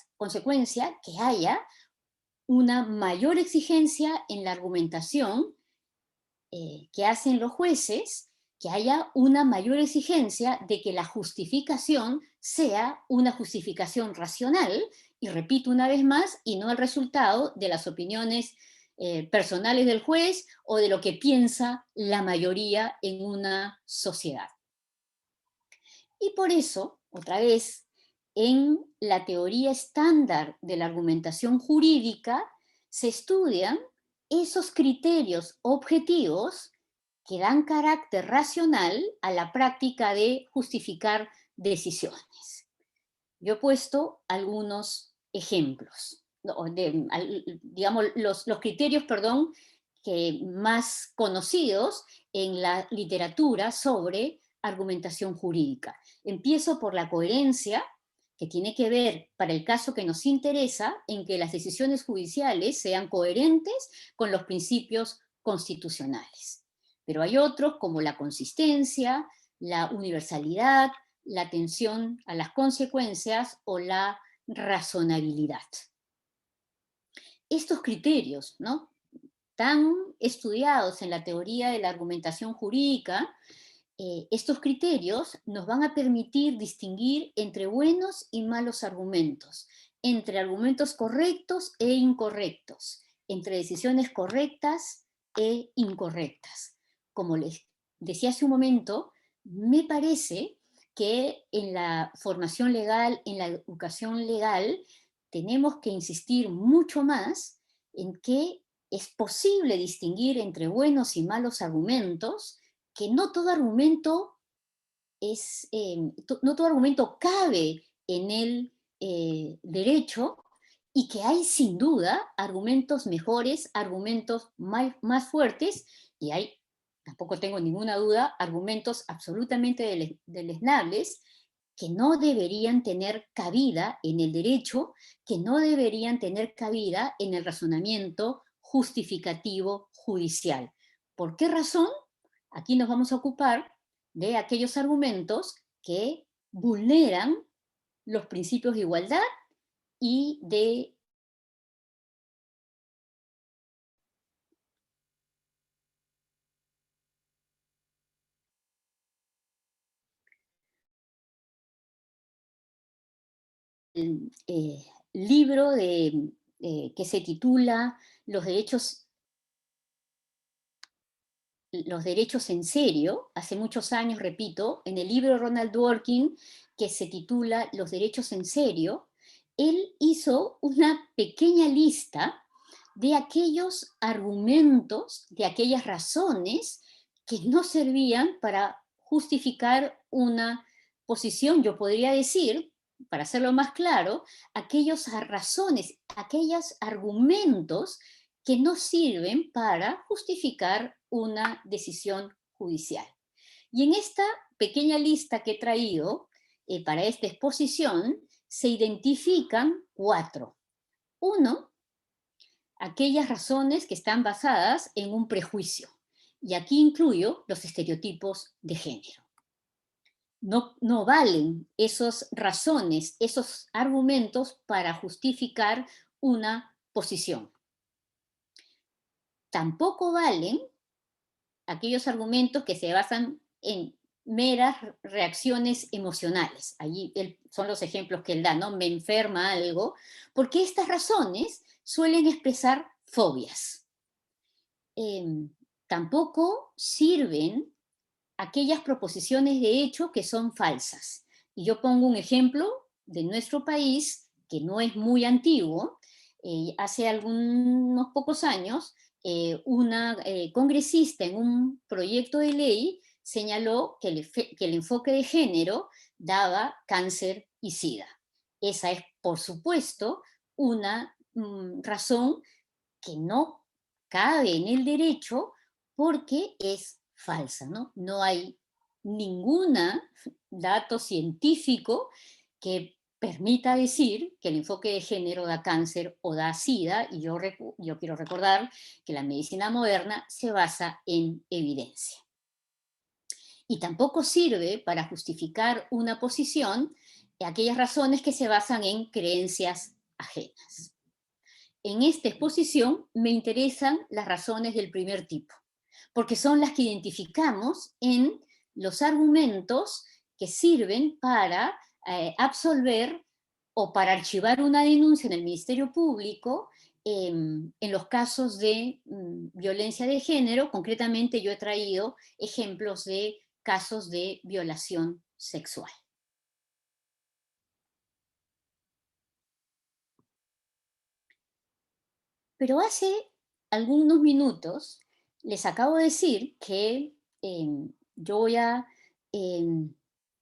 que haya una mayor exigencia en la argumentación que hacen los jueces, que haya una mayor exigencia de que la justificación sea una justificación racional, y repito una vez más, y no el resultado de las opiniones personales del juez o de lo que piensa la mayoría en una sociedad. Y por eso, otra vez, en la teoría estándar de la argumentación jurídica se estudian esos criterios objetivos que dan carácter racional a la práctica de justificar decisiones. Yo he puesto algunos ejemplos, digamos, los criterios, perdón, que más conocidos en la literatura sobre argumentación jurídica. Empiezo por la coherencia, que tiene que ver, para el caso que nos interesa, en que las decisiones judiciales sean coherentes con los principios constitucionales. Pero hay otros como la consistencia, la universalidad, la atención a las consecuencias o la razonabilidad. Estos criterios, ¿no?, tan estudiados en la teoría de la argumentación jurídica, estos criterios nos van a permitir distinguir entre buenos y malos argumentos, entre argumentos correctos e incorrectos, entre decisiones correctas e incorrectas. Como les decía hace un momento, me parece que en la formación legal, en la educación legal, tenemos que insistir mucho más en que es posible distinguir entre buenos y malos argumentos, que no todo argumento no todo argumento cabe en el derecho, y que hay sin duda argumentos mejores, argumentos más fuertes, y hay, tampoco tengo ninguna duda, argumentos absolutamente deleznables que no deberían tener cabida en el derecho, que no deberían tener cabida en el razonamiento justificativo judicial. ¿Por qué razón? Aquí nos vamos a ocupar de aquellos argumentos que vulneran los principios de igualdad y de libro que se titula Los derechos en serio, hace muchos años, repito, en el libro de Ronald Dworkin, que se titula Los derechos en serio, él hizo una pequeña lista de aquellos argumentos, de aquellas razones que no servían para justificar una posición. Yo podría decir, para hacerlo más claro, aquellas razones, aquellos argumentos que no sirven para justificar una decisión judicial. Y en esta pequeña lista que he traído para esta exposición, se identifican 4. 1, aquellas razones que están basadas en un prejuicio. Y aquí incluyo los estereotipos de género. No valen esas razones, esos argumentos para justificar una posición. Tampoco valen aquellos argumentos que se basan en meras reacciones emocionales. Allí son los ejemplos que él da, ¿no? Me enferma algo, porque estas razones suelen expresar fobias. Tampoco sirven aquellas proposiciones de hecho que son falsas. Y yo pongo un ejemplo de nuestro país, que no es muy antiguo. Hace algunos pocos años, una congresista en un proyecto de ley señaló que el enfoque de género daba cáncer y SIDA. Esa es, por supuesto, una razón que no cabe en el derecho porque es falsa, ¿no? No hay ningún dato científico que permita decir que el enfoque de género da cáncer o da SIDA, y yo quiero recordar que la medicina moderna se basa en evidencia. Y tampoco sirve para justificar una posición aquellas razones que se basan en creencias ajenas. en esta exposición me interesan las razones del primer tipo, porque son las que identificamos en los argumentos que sirven para absolver o para archivar una denuncia en el Ministerio Público en los casos de violencia de género. Concretamente yo he traído ejemplos de casos de violación sexual. Pero hace algunos minutos les acabo de decir que yo voy a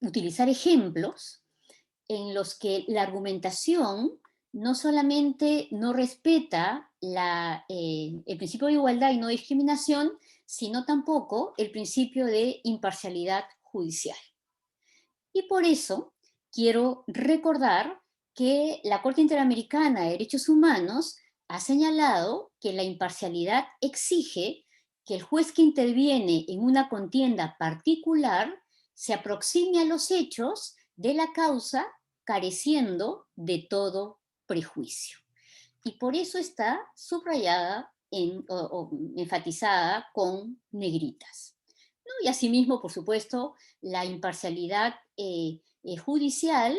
utilizar ejemplos en los que la argumentación no solamente no respeta el principio de igualdad y no discriminación, sino tampoco el principio de imparcialidad judicial. Y por eso quiero recordar que la Corte Interamericana de Derechos Humanos ha señalado que la imparcialidad exige que el juez que interviene en una contienda particular se aproxime a los hechos de la causa careciendo de todo prejuicio. Y por eso está subrayada o enfatizada con negritas, ¿no? Y asimismo, por supuesto, la imparcialidad judicial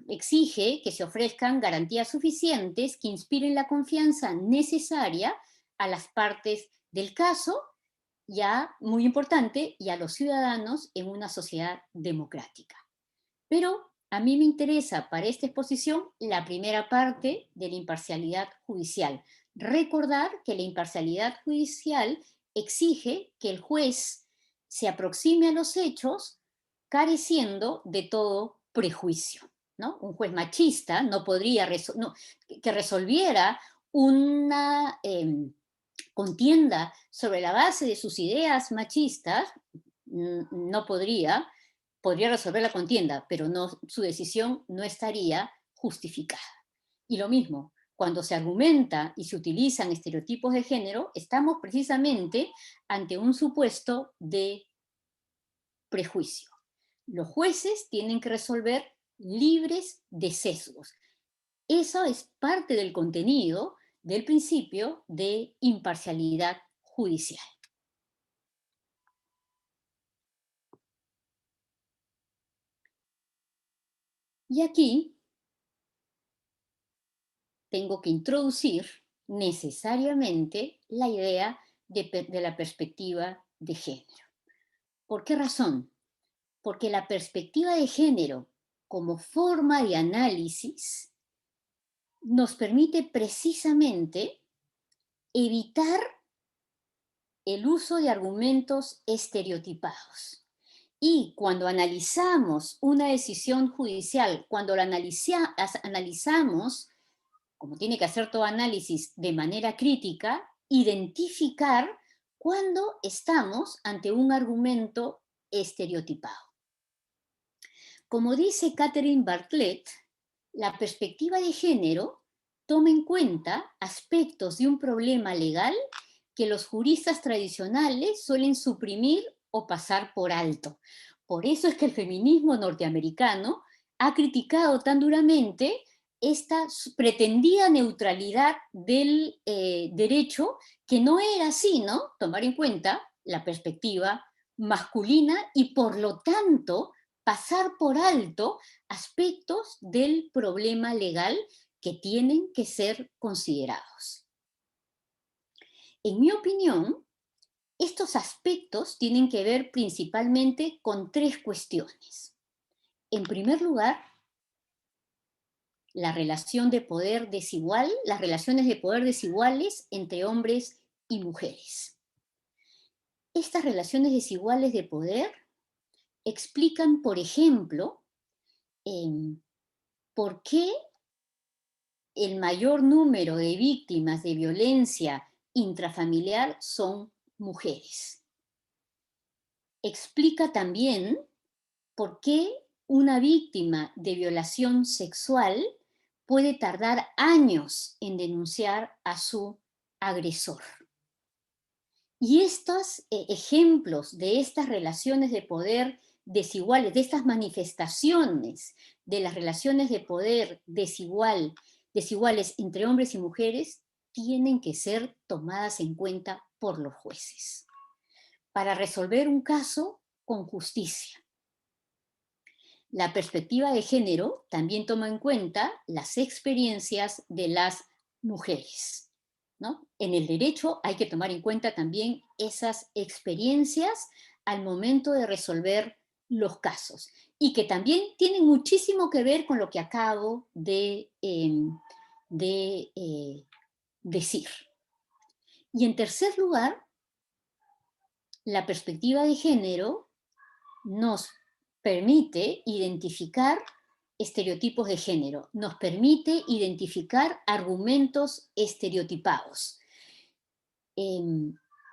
exige que se ofrezcan garantías suficientes que inspiren la confianza necesaria a las partes del caso, ya muy importante, y a los ciudadanos en una sociedad democrática. Pero a mí me interesa para esta exposición la primera parte de la imparcialidad judicial. Recordar que la imparcialidad judicial exige que el juez se aproxime a los hechos careciendo de todo prejuicio, ¿no? Un juez machista no podría que resolviera una contienda sobre la base de sus ideas machistas, no podría resolver la contienda, pero su decisión no estaría justificada. Y lo mismo, cuando se argumenta y se utilizan estereotipos de género, estamos precisamente ante un supuesto de prejuicio. Los jueces tienen que resolver libres de sesgos. Eso es parte del contenido del principio de imparcialidad judicial. Y aquí tengo que introducir necesariamente la idea de la perspectiva de género. ¿Por qué razón? Porque la perspectiva de género como forma de análisis nos permite precisamente evitar el uso de argumentos estereotipados. Y cuando analizamos una decisión judicial, cuando la analizamos, como tiene que hacer todo análisis de manera crítica, identificar cuando estamos ante un argumento estereotipado. Como dice Catherine Bartlett, la perspectiva de género toma en cuenta aspectos de un problema legal que los juristas tradicionales suelen suprimir o pasar por alto. Por eso es que el feminismo norteamericano ha criticado tan duramente esta pretendida neutralidad del derecho, que no era así, ¿no? Tomar en cuenta la perspectiva masculina y por lo tanto pasar por alto aspectos del problema legal que tienen que ser considerados. En mi opinión, estos aspectos tienen que ver principalmente con tres cuestiones. En primer lugar, la relación de poder desigual, las relaciones de poder desiguales entre hombres y mujeres. Estas relaciones desiguales de poder explican, por ejemplo, por qué el mayor número de víctimas de violencia intrafamiliar son mujeres. Explica también por qué una víctima de violación sexual puede tardar años en denunciar a su agresor. Y estos ejemplos de estas relaciones de poder desiguales, de estas manifestaciones de las relaciones de poder desigual desiguales entre hombres y mujeres tienen que ser tomadas en cuenta por los jueces para resolver un caso con justicia. La perspectiva de género también toma en cuenta las experiencias de las mujeres, ¿no? En el derecho hay que tomar en cuenta también esas experiencias al momento de resolver los casos y que también tienen muchísimo que ver con lo que acabo de decir. Y en tercer lugar, la perspectiva de género nos permite identificar estereotipos de género, nos permite identificar argumentos estereotipados.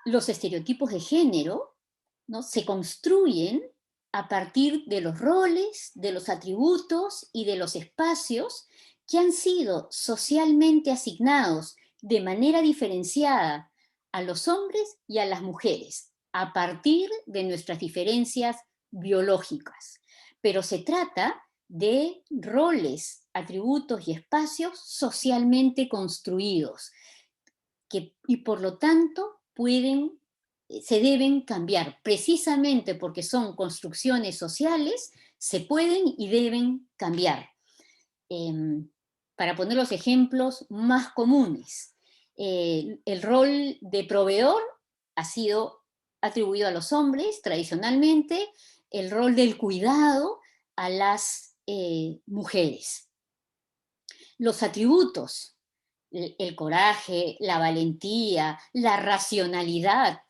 Los estereotipos de género, ¿no?, se construyen a partir de los roles, de los atributos y de los espacios que han sido socialmente asignados de manera diferenciada a los hombres y a las mujeres, a partir de nuestras diferencias biológicas. Pero se trata de roles, atributos y espacios socialmente construidos, y por lo tanto se deben cambiar, precisamente porque son construcciones sociales, se pueden y deben cambiar. Para poner los ejemplos más comunes, el rol de proveedor ha sido atribuido a los hombres tradicionalmente, el rol del cuidado a las mujeres. Los atributos, el coraje, la valentía, la racionalidad,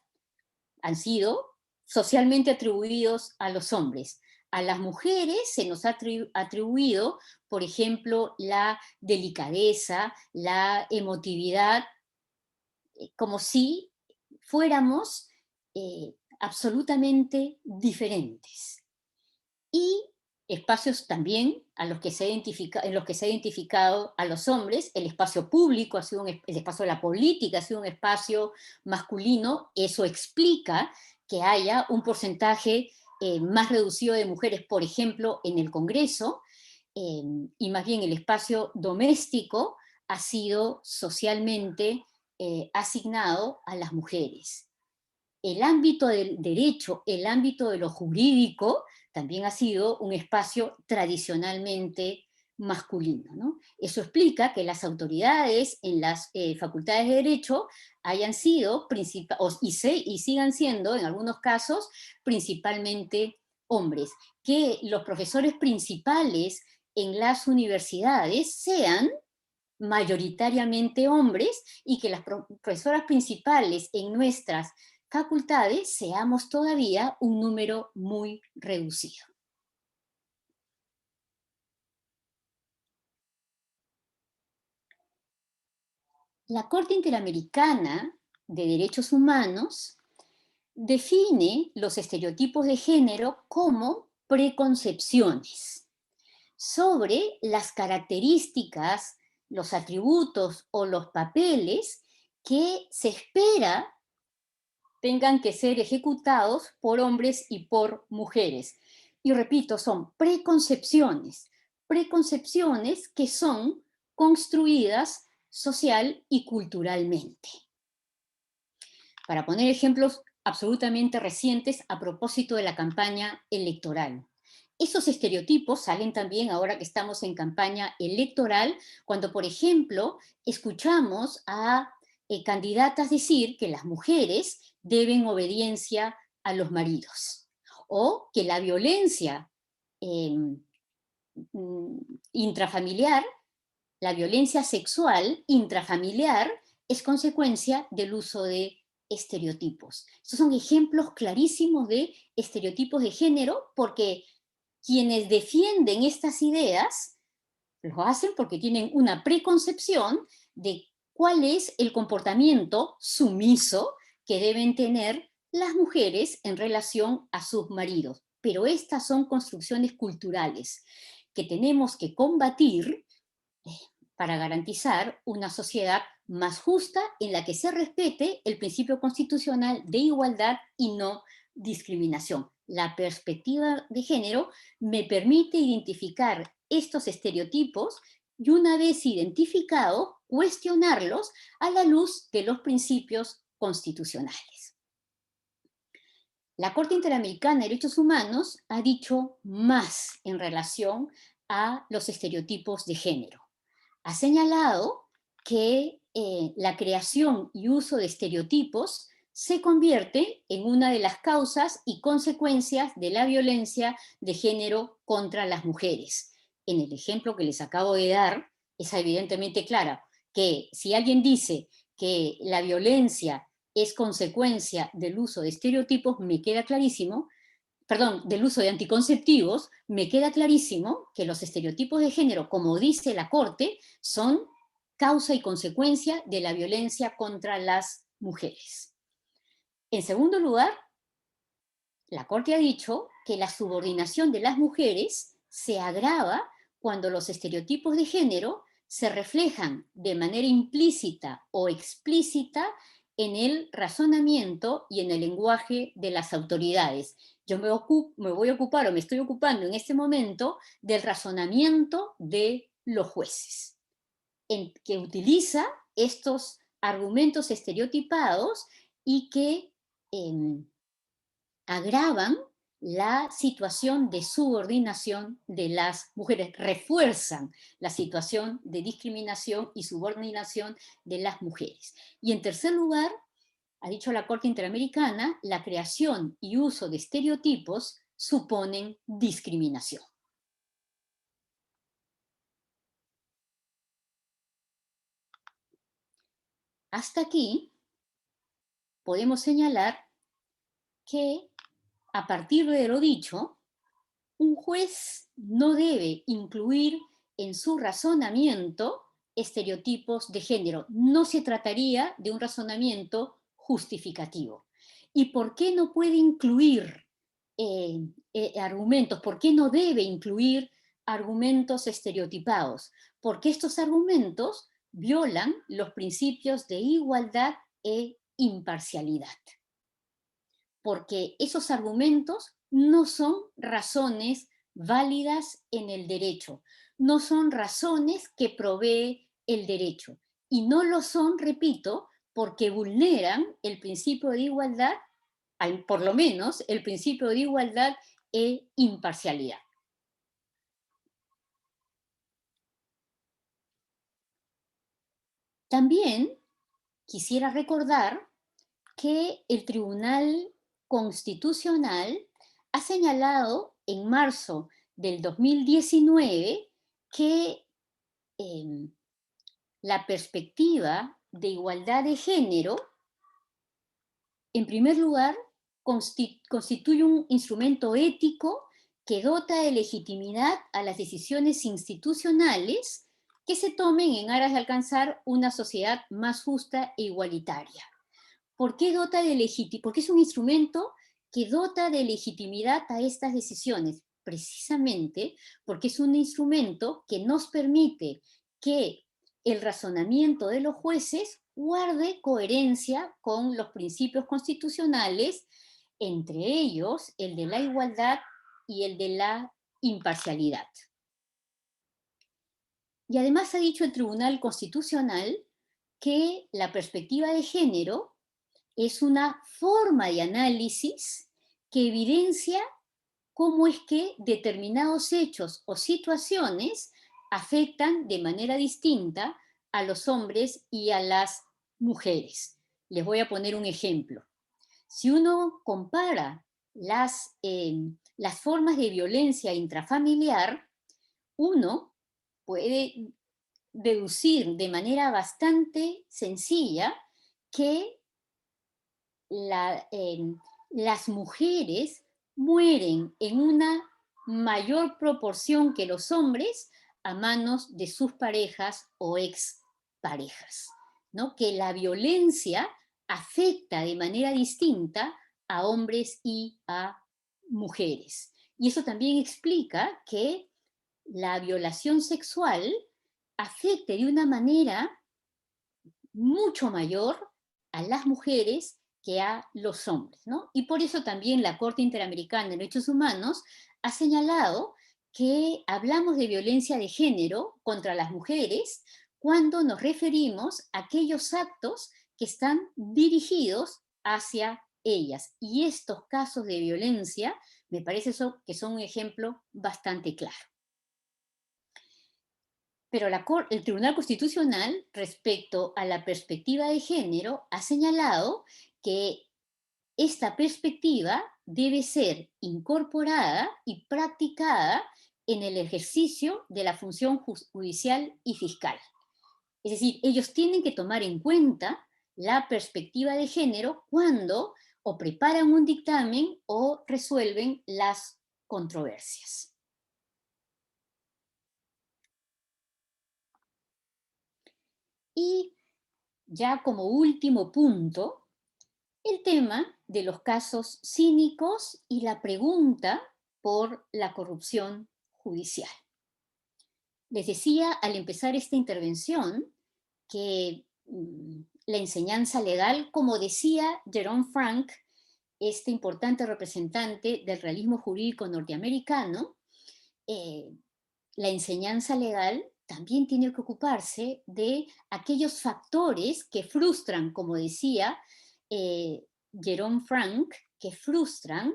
han sido socialmente atribuidos a los hombres. A las mujeres se nos ha atribuido, por ejemplo, la delicadeza, la emotividad, como si fuéramos absolutamente diferentes. Y espacios también en los que se ha identificado a los hombres, el espacio público, el espacio de la política ha sido un espacio masculino, eso explica que haya un porcentaje más reducido de mujeres, por ejemplo, en el Congreso, y más bien el espacio doméstico ha sido socialmente asignado a las mujeres. El ámbito del derecho, el ámbito de lo jurídico, también ha sido un espacio tradicionalmente masculino, ¿no? Eso explica que las autoridades en las facultades de Derecho hayan sido, y sigan siendo, en algunos casos, principalmente hombres. Que los profesores principales en las universidades sean mayoritariamente hombres y que las profesoras principales en nuestras facultades seamos todavía un número muy reducido. La Corte Interamericana de Derechos Humanos define los estereotipos de género como preconcepciones sobre las características, los atributos o los papeles que se espera tengan que ser ejecutados por hombres y por mujeres. Y repito, son preconcepciones que son construidas social y culturalmente. Para poner ejemplos absolutamente recientes a propósito de la campaña electoral. Esos estereotipos salen también ahora que estamos en campaña electoral, cuando, por ejemplo, escuchamos a candidatas decir que las mujeres deben obediencia a los maridos, o que la violencia intrafamiliar, la violencia sexual intrafamiliar, es consecuencia del uso de estereotipos. Estos son ejemplos clarísimos de estereotipos de género, porque quienes defienden estas ideas lo hacen porque tienen una preconcepción de cuál es el comportamiento sumiso que deben tener las mujeres en relación a sus maridos. Pero estas son construcciones culturales que tenemos que combatir para garantizar una sociedad más justa en la que se respete el principio constitucional de igualdad y no discriminación. La perspectiva de género me permite identificar estos estereotipos y una vez identificados, cuestionarlos a la luz de los principios constitucionales. La Corte Interamericana de Derechos Humanos ha dicho más en relación a los estereotipos de género. Ha señalado que la creación y uso de estereotipos se convierte en una de las causas y consecuencias de la violencia de género contra las mujeres. En el ejemplo que les acabo de dar, es evidentemente clara que si alguien dice que la violencia es consecuencia del uso de estereotipos, me queda clarísimo, perdón, del uso de anticonceptivos, me queda clarísimo que los estereotipos de género, como dice la Corte, son causa y consecuencia de la violencia contra las mujeres. En segundo lugar, la Corte ha dicho que la subordinación de las mujeres se agrava cuando los estereotipos de género se reflejan de manera implícita o explícita en el razonamiento y en el lenguaje de las autoridades. Yo me voy a ocupar o me estoy ocupando en este momento del razonamiento de los jueces, que utiliza estos argumentos estereotipados y que agravan la situación de subordinación de las mujeres, refuerzan la situación de discriminación y subordinación de las mujeres. Y en tercer lugar, ha dicho la Corte Interamericana, la creación y uso de estereotipos suponen discriminación. Hasta aquí podemos señalar que, a partir de lo dicho, un juez no debe incluir en su razonamiento estereotipos de género. No se trataría de un razonamiento justificativo. ¿Y por qué no puede incluir argumentos? ¿Por qué no debe incluir argumentos estereotipados? Porque estos argumentos violan los principios de igualdad e imparcialidad. Porque esos argumentos no son razones válidas en el derecho, no son razones que provee el derecho, y no lo son, repito, porque vulneran el principio de igualdad, por lo menos el principio de igualdad e imparcialidad. También quisiera recordar que el Tribunal Constitucional ha señalado en marzo del 2019 que la perspectiva de igualdad de género, en primer lugar, constituye un instrumento ético que dota de legitimidad a las decisiones institucionales que se tomen en aras de alcanzar una sociedad más justa e igualitaria. ¿Por qué dota de legitimidad? Porque es un instrumento que dota de legitimidad a estas decisiones, precisamente porque es un instrumento que nos permite que el razonamiento de los jueces guarde coherencia con los principios constitucionales, entre ellos el de la igualdad y el de la imparcialidad. Y además ha dicho el Tribunal Constitucional que la perspectiva de género es una forma de análisis que evidencia cómo es que determinados hechos o situaciones afectan de manera distinta a los hombres y a las mujeres. Les voy a poner un ejemplo. Si uno compara las formas de violencia intrafamiliar, uno puede deducir de manera bastante sencilla que las mujeres mueren en una mayor proporción que los hombres a manos de sus parejas o exparejas, ¿no? Que la violencia afecta de manera distinta a hombres y a mujeres. Y eso también explica que la violación sexual afecte de una manera mucho mayor a las mujeres que a los hombres, ¿no? Y por eso también la Corte Interamericana de Derechos Humanos ha señalado que hablamos de violencia de género contra las mujeres cuando nos referimos a aquellos actos que están dirigidos hacia ellas. Y estos casos de violencia me parece que son un ejemplo bastante claro. Pero el Tribunal Constitucional, respecto a la perspectiva de género, ha señalado que esta perspectiva debe ser incorporada y practicada en el ejercicio de la función judicial y fiscal. Es decir, ellos tienen que tomar en cuenta la perspectiva de género cuando o preparan un dictamen o resuelven las controversias. Y ya como último punto, el tema de los casos cínicos y la pregunta por la corrupción judicial. Les decía al empezar esta intervención que la enseñanza legal, como decía Jerome Frank, este importante representante del realismo jurídico norteamericano, la enseñanza legal también tiene que ocuparse de aquellos factores que frustran, como decía Jerome Frank, que frustran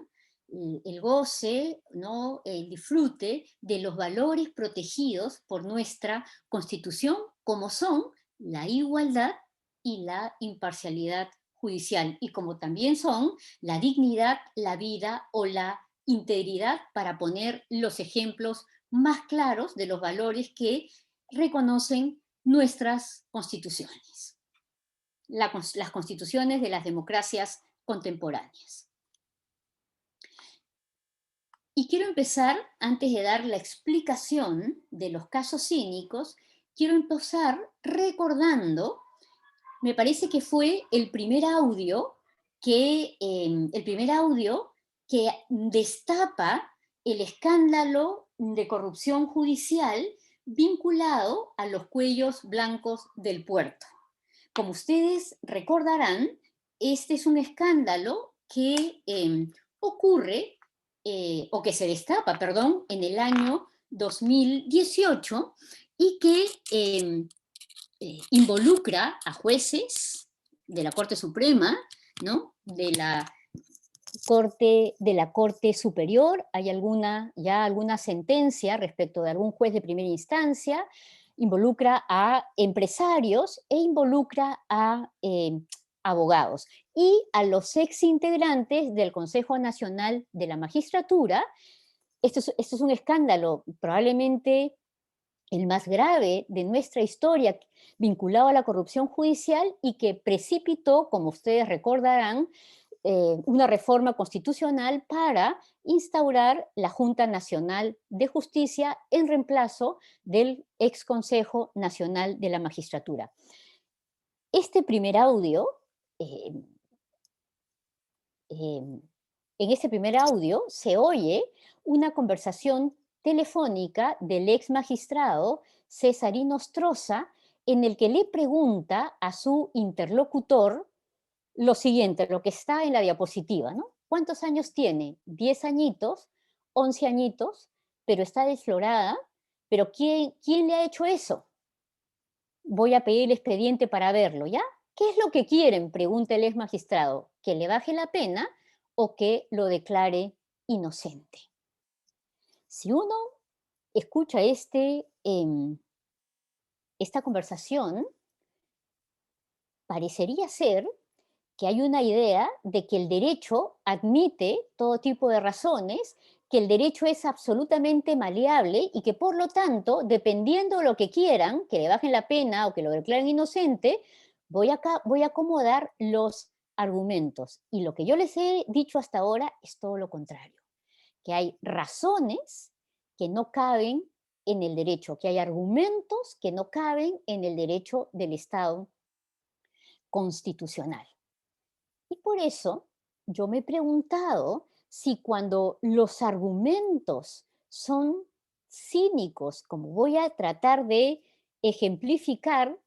el goce, ¿no? El disfrute de los valores protegidos por nuestra Constitución, como son la igualdad y la imparcialidad judicial, y como también son la dignidad, la vida o la integridad, para poner los ejemplos más claros de los valores que reconocen nuestras constituciones, las constituciones de las democracias contemporáneas. Y quiero empezar, antes de dar la explicación de los casos cínicos, quiero empezar recordando, me parece que fue el primer audio que destapa el escándalo de corrupción judicial vinculado a los cuellos blancos del puerto. Como ustedes recordarán, este es un escándalo que ocurre, o que se destapa, perdón, en el año 2018 y que involucra a jueces de la Corte Suprema, ¿no? de la Corte Superior. Hay alguna sentencia respecto de algún juez de primera instancia, involucra a empresarios e involucra a abogados y a los exintegrantes del Consejo Nacional de la Magistratura. Esto es un escándalo probablemente el más grave de nuestra historia vinculado a la corrupción judicial y que precipitó, como ustedes recordarán, una reforma constitucional para instaurar la Junta Nacional de Justicia en reemplazo del ex Consejo Nacional de la Magistratura. Este primer audio, en este primer audio se oye una conversación telefónica del ex magistrado Cesarino Stroza, en el que le pregunta a su interlocutor lo siguiente, lo que está en la diapositiva, ¿no? ¿Cuántos años tiene? 10 añitos, 11 añitos, pero está desflorada. ¿Pero quién le ha hecho eso? Voy a pedir el expediente para verlo, ¿ya? ¿Qué es lo que quieren?, pregunta el ex magistrado. ¿Que le baje la pena o que lo declare inocente? Si uno escucha esta conversación, parecería ser que hay una idea de que el derecho admite todo tipo de razones, que el derecho es absolutamente maleable y que por lo tanto, dependiendo de lo que quieran, que le bajen la pena o que lo declaren inocente, voy a acomodar los argumentos. Y lo que yo les he dicho hasta ahora es todo lo contrario, que hay razones que no caben en el derecho, que hay argumentos que no caben en el derecho del Estado constitucional. Y por eso yo me he preguntado si cuando los argumentos son cínicos, como voy a tratar de ejemplificar,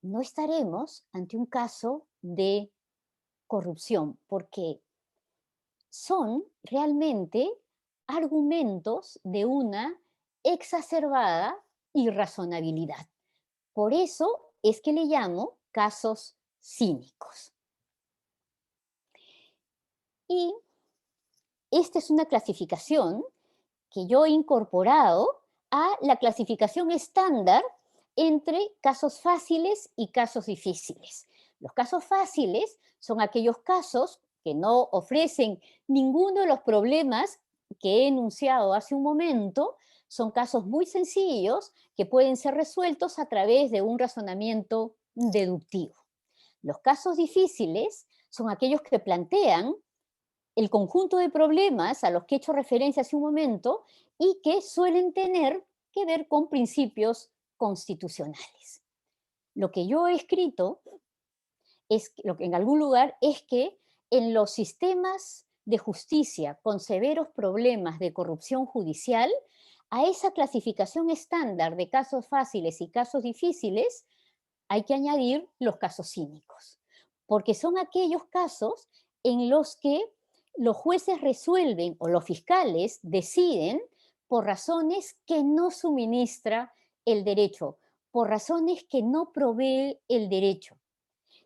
no estaremos ante un caso de corrupción, porque son realmente argumentos de una exacerbada irrazonabilidad. Por eso es que le llamo casos cínicos. Y esta es una clasificación que yo he incorporado a la clasificación estándar entre casos fáciles y casos difíciles. Los casos fáciles son aquellos casos que no ofrecen ninguno de los problemas que he enunciado hace un momento, son casos muy sencillos que pueden ser resueltos a través de un razonamiento deductivo. Los casos difíciles son aquellos que plantean el conjunto de problemas a los que he hecho referencia hace un momento y que suelen tener que ver con principios constitucionales. Lo que yo he escrito lo que en algún lugar es que en los sistemas de justicia con severos problemas de corrupción judicial, a esa clasificación estándar de casos fáciles y casos difíciles hay que añadir los casos cínicos, porque son aquellos casos en los que los jueces resuelven o los fiscales deciden por razones que no suministra el derecho, por razones que no provee el derecho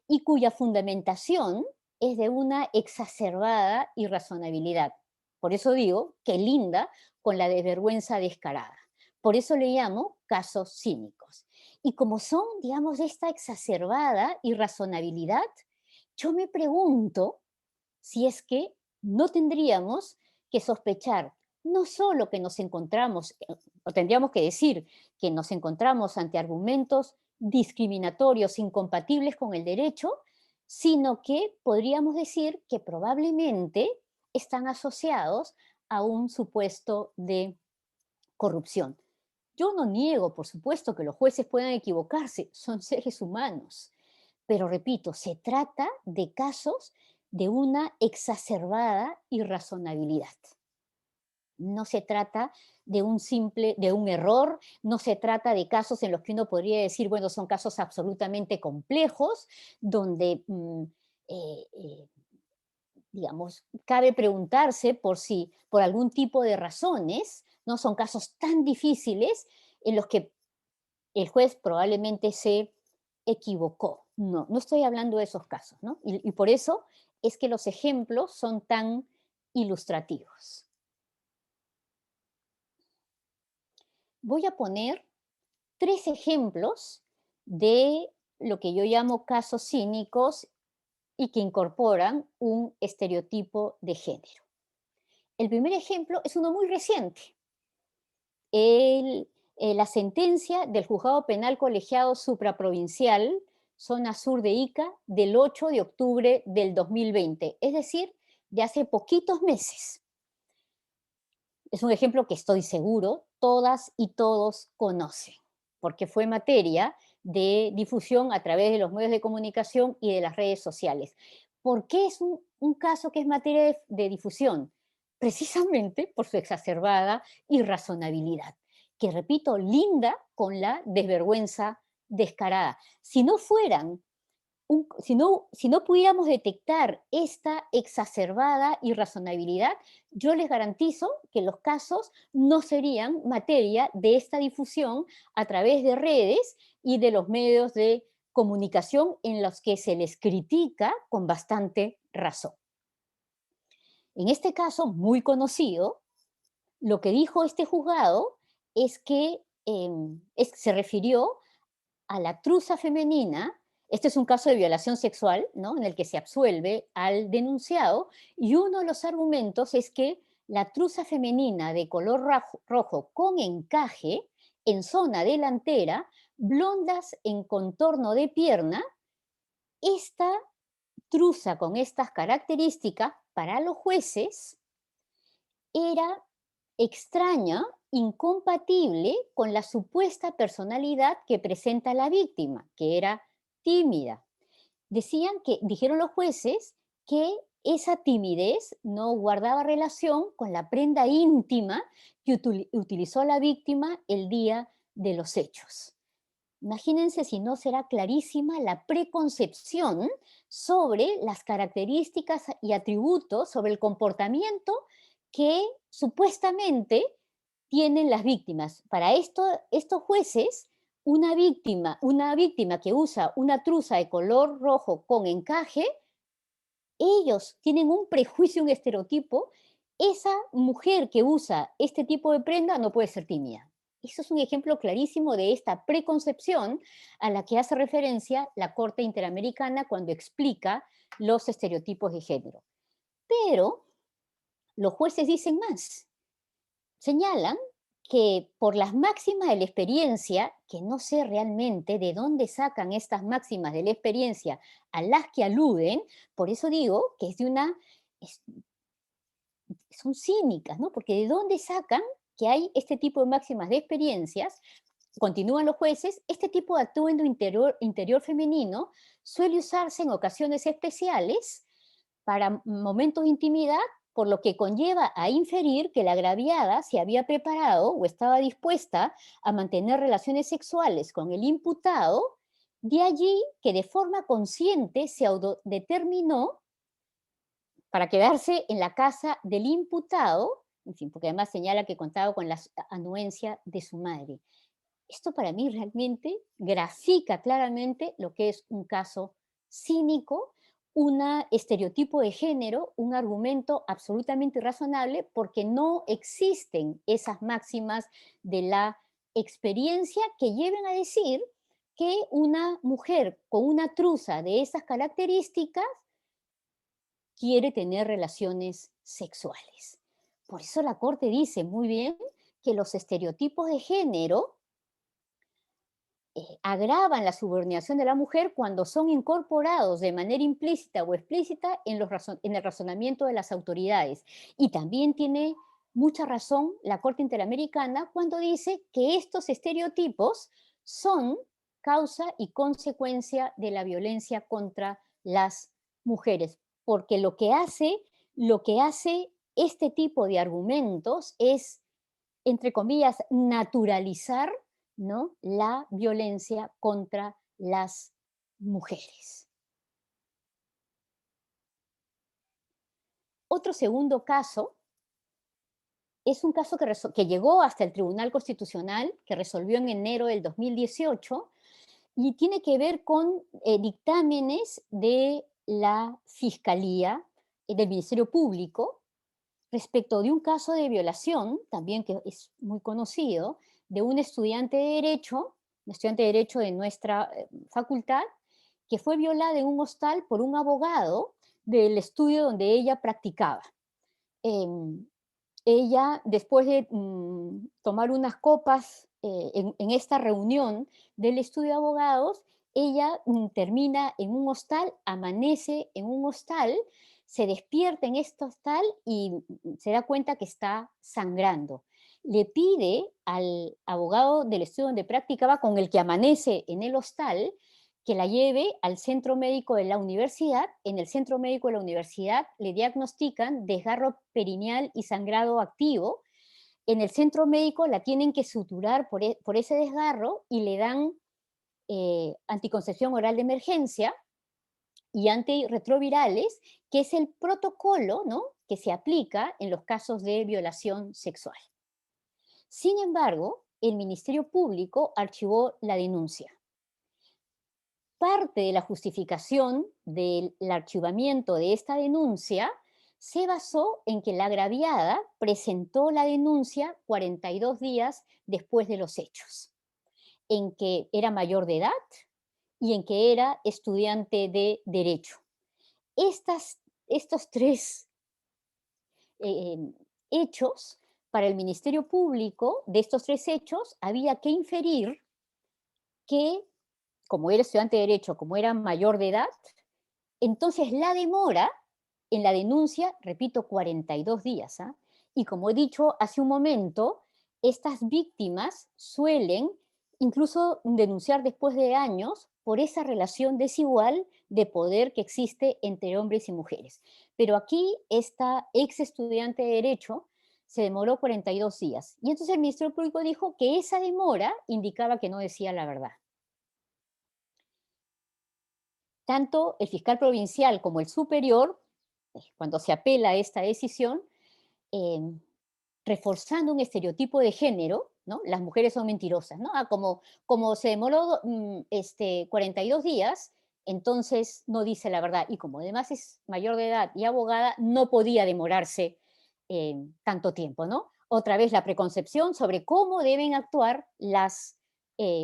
y cuya fundamentación es de una exacerbada irrazonabilidad. Por eso digo que linda con la desvergüenza descarada. Por eso le llamo casos cínicos. Y como son, digamos, de esta exacerbada irrazonabilidad, yo me pregunto si es que no tendríamos que sospechar no solo que nos encontramos, o tendríamos que decir que nos encontramos ante argumentos discriminatorios incompatibles con el derecho, sino que podríamos decir que probablemente están asociados a un supuesto de corrupción. Yo no niego, por supuesto, que los jueces puedan equivocarse, son seres humanos, pero repito, se trata de casos de una exacerbada irrazonabilidad. No se trata de un error, no se trata de casos en los que uno podría decir, bueno, son casos absolutamente complejos, donde, digamos, cabe preguntarse por algún tipo de razones, ¿no? Son casos tan difíciles en los que el juez probablemente se equivocó. No, no estoy hablando de esos casos, ¿no? Y por eso es que los ejemplos son tan ilustrativos. Voy a poner 3 ejemplos de lo que yo llamo casos cínicos y que incorporan un estereotipo de género. El primer ejemplo es uno muy reciente. La sentencia del Juzgado Penal Colegiado Supraprovincial, Zona Sur de Ica, del 8 de octubre del 2020, es decir, de hace poquitos meses. Es un ejemplo que estoy seguro todas y todos conocen, porque fue materia de difusión a través de los medios de comunicación y de las redes sociales. ¿Por qué es un caso que es materia de difusión? Precisamente por su exacerbada irrazonabilidad, que repito, linda con la desvergüenza descarada. Si no fueran si no pudiéramos detectar esta exacerbada irrazonabilidad, yo les garantizo que los casos no serían materia de esta difusión a través de redes y de los medios de comunicación en los que se les critica con bastante razón. En este caso, muy conocido, lo que dijo este juzgado es que se refirió a la truza femenina. Este es un caso de violación sexual, ¿no? En el que se absuelve al denunciado, y uno de los argumentos es que la truza femenina de color rojo con encaje en zona delantera, blondas en contorno de pierna, esta truza con estas características para los jueces era extraña, incompatible con la supuesta personalidad que presenta la víctima, que era tímida. Dijeron los jueces que esa timidez no guardaba relación con la prenda íntima que utilizó la víctima el día de los hechos. Imagínense si no será clarísima la preconcepción sobre las características y atributos, sobre el comportamiento que supuestamente tienen las víctimas. Para esto, estos jueces, una víctima que usa una truza de color rojo con encaje, ellos tienen un prejuicio, un estereotipo. Esa mujer que usa este tipo de prenda no puede ser tímida. Eso es un ejemplo clarísimo de esta preconcepción a la que hace referencia la Corte Interamericana cuando explica los estereotipos de género. Pero los jueces dicen más. Señalan que por las máximas de la experiencia, que no sé realmente de dónde sacan estas máximas de la experiencia a las que aluden, por eso digo que es de una, es- son cínicas, ¿no? Porque de dónde sacan que hay este tipo de máximas de experiencias, continúan los jueces, este tipo de atuendo interior femenino suele usarse en ocasiones especiales para momentos de intimidad, por lo que conlleva a inferir que la agraviada se había preparado o estaba dispuesta a mantener relaciones sexuales con el imputado, de allí que de forma consciente se autodeterminó para quedarse en la casa del imputado, en fin, porque además señala que contaba con la anuencia de su madre. Esto para mí realmente grafica claramente lo que es un caso cínico, un estereotipo de género, un argumento absolutamente irrazonable porque no existen esas máximas de la experiencia que lleven a decir que una mujer con una truza de esas características quiere tener relaciones sexuales. Por eso la Corte dice muy bien que los estereotipos de género agravan la subordinación de la mujer cuando son incorporados de manera implícita o explícita en el razonamiento de las autoridades. Y también tiene mucha razón la Corte Interamericana cuando dice que estos estereotipos son causa y consecuencia de la violencia contra las mujeres, porque lo que hace este tipo de argumentos es, entre comillas, naturalizar, ¿no?, la violencia contra las mujeres. Otro segundo caso es un caso que llegó hasta el Tribunal Constitucional, que resolvió en enero del 2018, y tiene que ver con dictámenes de la Fiscalía, del Ministerio Público, respecto de un caso de violación, también que es muy conocido, de un estudiante de Derecho de nuestra facultad, que fue violada en un hostal por un abogado del estudio donde ella practicaba. Em, Ella, después de tomar unas copas en esta reunión del estudio de abogados, ella termina en un hostal, amanece en un hostal, se despierta en este hostal y se da cuenta que está sangrando. Le pide al abogado del estudio donde practicaba, con el que amanece en el hostal, que la lleve al centro médico de la universidad. En el centro médico de la universidad le diagnostican desgarro perineal y sangrado activo. En el centro médico la tienen que suturar por ese desgarro y le dan anticoncepción oral de emergencia y antirretrovirales, que es el protocolo, ¿no?, que se aplica en los casos de violación sexual. Sin embargo, el Ministerio Público archivó la denuncia. Parte de la justificación del archivamiento de esta denuncia se basó en que la agraviada presentó la denuncia 42 días después de los hechos, en que era mayor de edad y en que era estudiante de Derecho. Estos tres eh, hechos, para el Ministerio Público, de estos tres hechos, había que inferir que, como era estudiante de Derecho, como era mayor de edad, entonces la demora en la denuncia, repito, 42 días, ¿ah? Y como he dicho hace un momento, estas víctimas suelen incluso denunciar después de años por esa relación desigual de poder que existe entre hombres y mujeres. Pero aquí esta ex estudiante de Derecho se demoró 42 días. Y entonces el Ministerio Público dijo que esa demora indicaba que no decía la verdad. Tanto el fiscal provincial como el superior, cuando se apela a esta decisión, eh, reforzando un estereotipo de género, ¿no? Las mujeres son mentirosas, ¿no? Como se demoró 42 días, entonces no dice la verdad. Y como además es mayor de edad y abogada, no podía demorarse tanto tiempo, ¿no? Otra vez la preconcepción sobre cómo deben actuar las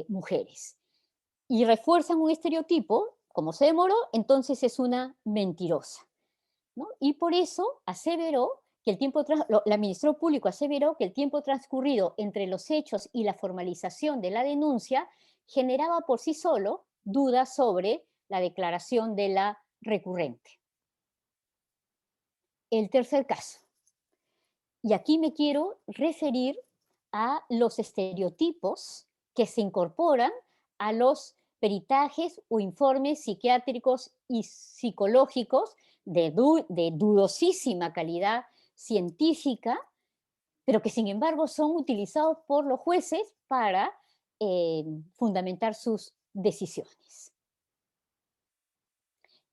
mujeres. Y refuerzan un estereotipo, como se demoró, entonces es una mentirosa, ¿no? Y por eso aseveró que el Ministerio Público aseveró que el tiempo transcurrido entre los hechos y la formalización de la denuncia generaba por sí solo dudas sobre la declaración de la recurrente. El tercer caso, y aquí me quiero referir a los estereotipos que se incorporan a los peritajes o informes psiquiátricos y psicológicos de dudosísima calidad científica, pero que sin embargo son utilizados por los jueces para fundamentar sus decisiones.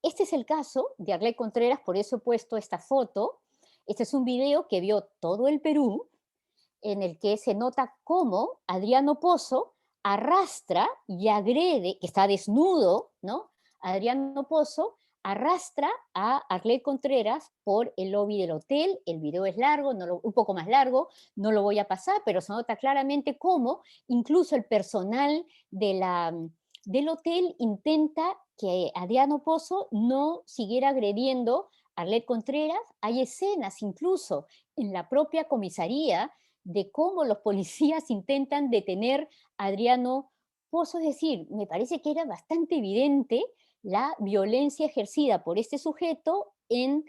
Este es el caso de Arlet Contreras, por eso he puesto esta foto. Este es un video que vio todo el Perú, en el que se nota cómo Adriano Pozo arrastra y agrede, que está desnudo, ¿no? Adriano Pozo arrastra a Arlet Contreras por el lobby del hotel. El video es largo, un poco más largo, no lo voy a pasar, pero se nota claramente cómo incluso el personal del hotel intenta que Adriano Pozo no siguiera agrediendo a Arlet Contreras. Hay escenas incluso en la propia comisaría de cómo los policías intentan detener a Adriano Pozo. Es decir, me parece que era bastante evidente la violencia ejercida por este sujeto en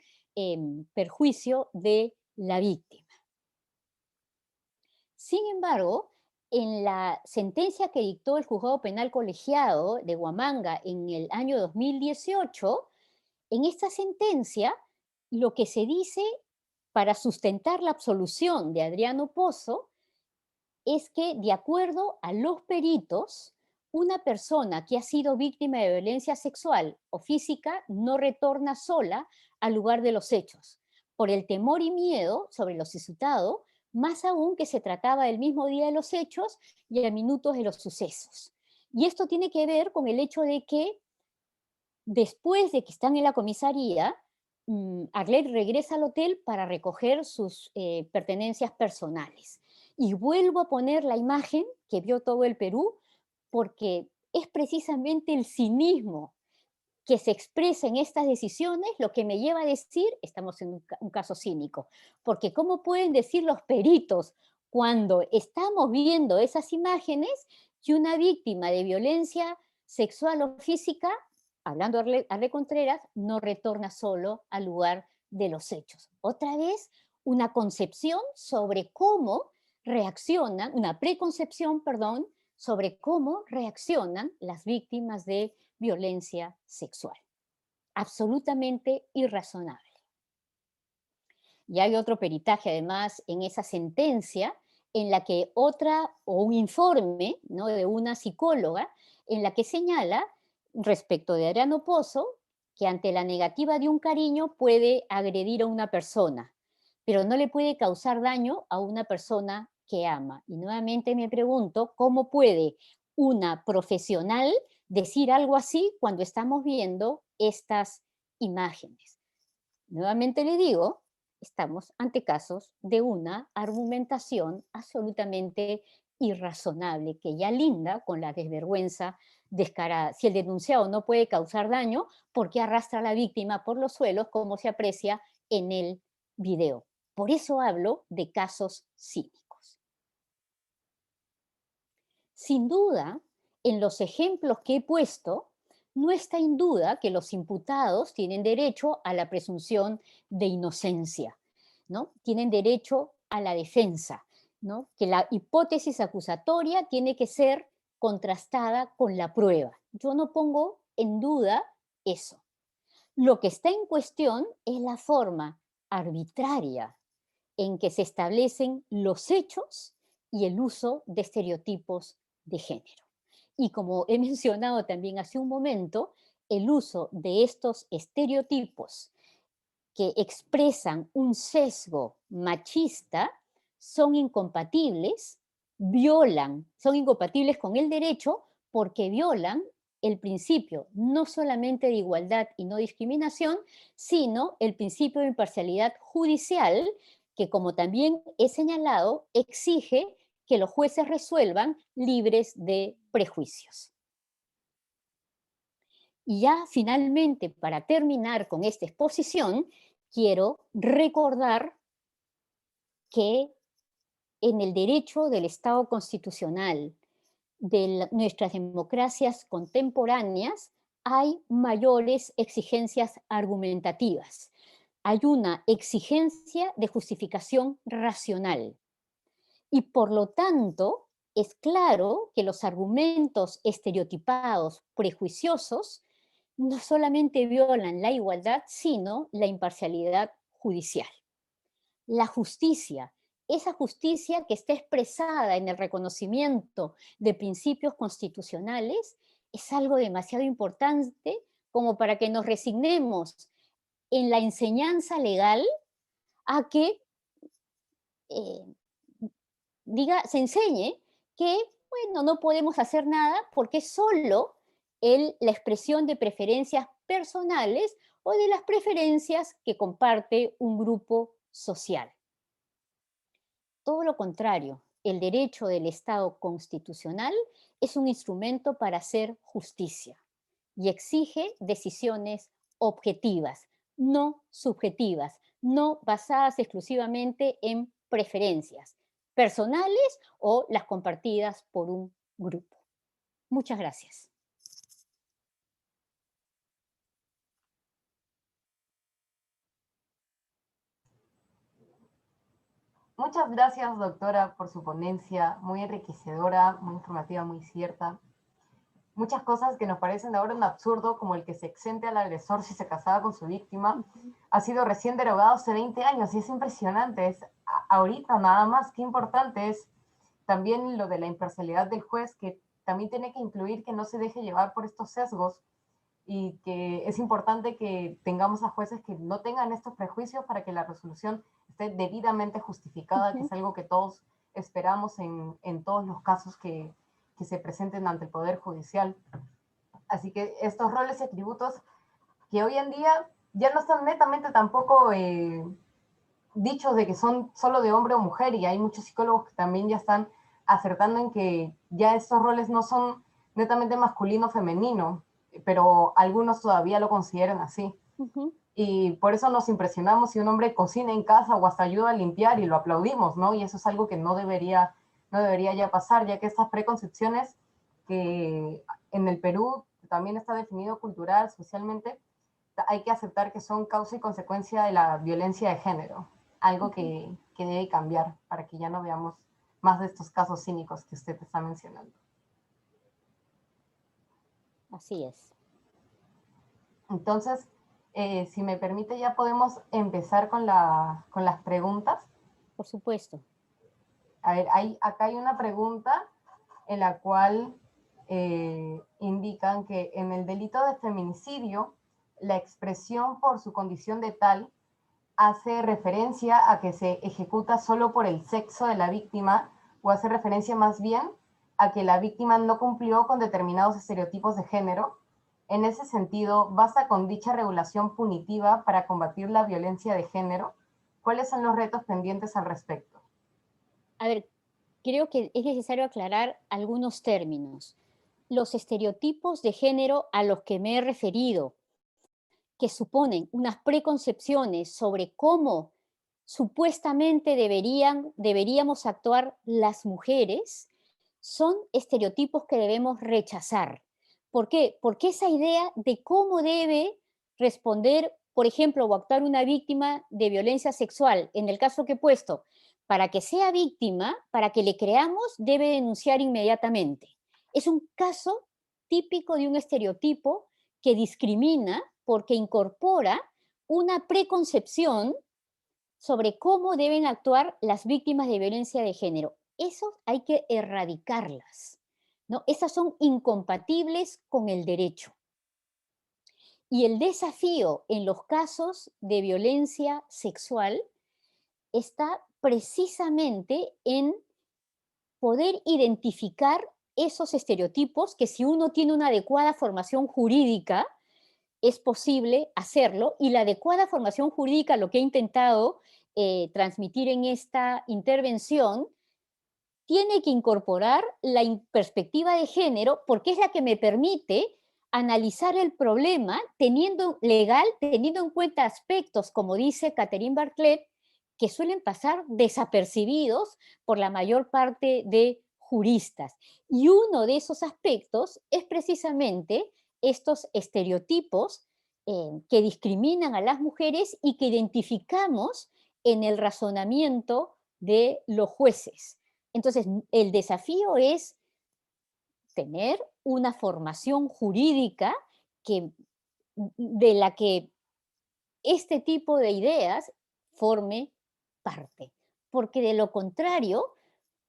perjuicio de la víctima. Sin embargo, en la sentencia que dictó el Juzgado Penal Colegiado de Huamanga en el año 2018, en esta sentencia lo que se dice para sustentar la absolución de Adriano Pozo es que, de acuerdo a los peritos, una persona que ha sido víctima de violencia sexual o física no retorna sola al lugar de los hechos, por el temor y miedo sobre lo suscitado, más aún que se trataba del mismo día de los hechos y a minutos de los sucesos. Y esto tiene que ver con el hecho de que después de que están en la comisaría, Arlet regresa al hotel para recoger sus pertenencias personales. Y vuelvo a poner la imagen que vio todo el Perú, porque es precisamente el cinismo que se expresa en estas decisiones lo que me lleva a decir, estamos en un caso cínico, porque ¿cómo pueden decir los peritos cuando estamos viendo esas imágenes que una víctima de violencia sexual o física, hablando Arlet Contreras, no retorna solo al lugar de los hechos? Otra vez, una concepción sobre cómo reaccionan, una preconcepción, perdón, sobre cómo reaccionan las víctimas de violencia sexual. Absolutamente irrazonable. Y hay otro peritaje, además, en esa sentencia, en la que un informe, ¿no?, de una psicóloga, en la que señala, respecto de Adriano Pozo, que ante la negativa de un cariño puede agredir a una persona, pero no le puede causar daño a una persona que ama. Y nuevamente me pregunto, ¿cómo puede una profesional decir algo así cuando estamos viendo estas imágenes? Nuevamente le digo, estamos ante casos de una argumentación absolutamente irrazonable, que ya linda con la desvergüenza descarada. Si el denunciado no puede causar daño, ¿por qué arrastra a la víctima por los suelos, como se aprecia en el video? Por eso hablo de casos cínicos. Sin duda, en los ejemplos que he puesto, no está en duda que los imputados tienen derecho a la presunción de inocencia, ¿no? Tienen derecho a la defensa, ¿no? Que la hipótesis acusatoria tiene que ser contrastada con la prueba. Yo no pongo en duda eso. Lo que está en cuestión es la forma arbitraria en que se establecen los hechos y el uso de estereotipos de género. Y como he mencionado también hace un momento, el uso de estos estereotipos que expresan un sesgo machista son incompatibles, son incompatibles con el derecho porque violan el principio no solamente de igualdad y no discriminación, sino el principio de imparcialidad judicial, que como también he señalado, exige que los jueces resuelvan libres de prejuicios. Y ya finalmente, para terminar con esta exposición, quiero recordar que en el derecho del Estado constitucional de nuestras democracias contemporáneas hay mayores exigencias argumentativas. Hay una exigencia de justificación racional. Y por lo tanto, es claro que los argumentos estereotipados, prejuiciosos, no solamente violan la igualdad, sino la imparcialidad judicial. La justicia, esa justicia que está expresada en el reconocimiento de principios constitucionales, es algo demasiado importante como para que nos resignemos en la enseñanza legal a que eh, se enseñe que, bueno, no podemos hacer nada porque es solo la expresión de preferencias personales o de las preferencias que comparte un grupo social. Todo lo contrario, el derecho del Estado constitucional es un instrumento para hacer justicia y exige decisiones objetivas, no subjetivas, no basadas exclusivamente en preferencias personales o las compartidas por un grupo. Muchas gracias. Muchas gracias, doctora, por su ponencia, muy enriquecedora, muy informativa, muy cierta. Muchas cosas que nos parecen ahora un absurdo, como el que se exente al agresor si se casaba con su víctima, ha sido recién derogado hace 20 años y es impresionante. Es ahorita nada más, qué importante es también lo de la imparcialidad del juez, que también tiene que incluir que no se deje llevar por estos sesgos y que es importante que tengamos a jueces que no tengan estos prejuicios para que la resolución esté debidamente justificada, que es algo que todos esperamos en todos los casos que se presenten ante el Poder Judicial. Así que estos roles y atributos que hoy en día ya no están netamente tampoco dichos de que son solo de hombre o mujer, y hay muchos psicólogos que también ya están acertando en que ya estos roles no son netamente masculino o femenino, pero algunos todavía lo consideran así. Y por eso nos impresionamos si un hombre cocina en casa o hasta ayuda a limpiar y lo aplaudimos, ¿no? Y eso es algo que no debería ya pasar, ya que estas preconcepciones que en el Perú también está definido cultural, socialmente, hay que aceptar que son causa y consecuencia de la violencia de género, algo que debe cambiar para que ya no veamos más de estos casos cínicos que usted está mencionando. Así es. Entonces, si me permite, ya podemos empezar con las preguntas. Por supuesto. A ver, acá hay una pregunta en la cual indican que en el delito de feminicidio, la expresión por su condición de tal hace referencia a que se ejecuta solo por el sexo de la víctima, o hace referencia más bien a que la víctima no cumplió con determinados estereotipos de género. En ese sentido, ¿basta con dicha regulación punitiva para combatir la violencia de género? ¿Cuáles son los retos pendientes al respecto? A ver, creo que es necesario aclarar algunos términos. Los estereotipos de género a los que me he referido, que suponen unas preconcepciones sobre cómo supuestamente deberíamos actuar las mujeres, son estereotipos que debemos rechazar. ¿Por qué? Porque esa idea de cómo debe responder, por ejemplo, o actuar una víctima de violencia sexual, en el caso que he puesto, para que sea víctima, para que le creamos, debe denunciar inmediatamente. Es un caso típico de un estereotipo que discrimina porque incorpora una preconcepción sobre cómo deben actuar las víctimas de violencia de género. Eso hay que erradicarlas, ¿no? Esas son incompatibles con el derecho. Y el desafío en los casos de violencia sexual está precisamente en poder identificar esos estereotipos que si uno tiene una adecuada formación jurídica, es posible hacerlo, y la adecuada formación jurídica, lo que he intentado transmitir en esta intervención, tiene que incorporar la perspectiva de género porque es la que me permite analizar el problema teniendo en cuenta aspectos, como dice Catherine Bartlett, que suelen pasar desapercibidos por la mayor parte de juristas. Y uno de esos aspectos es precisamente estos estereotipos que discriminan a las mujeres y que identificamos en el razonamiento de los jueces. Entonces, el desafío es tener una formación jurídica que, de la que este tipo de ideas forme parte, porque de lo contrario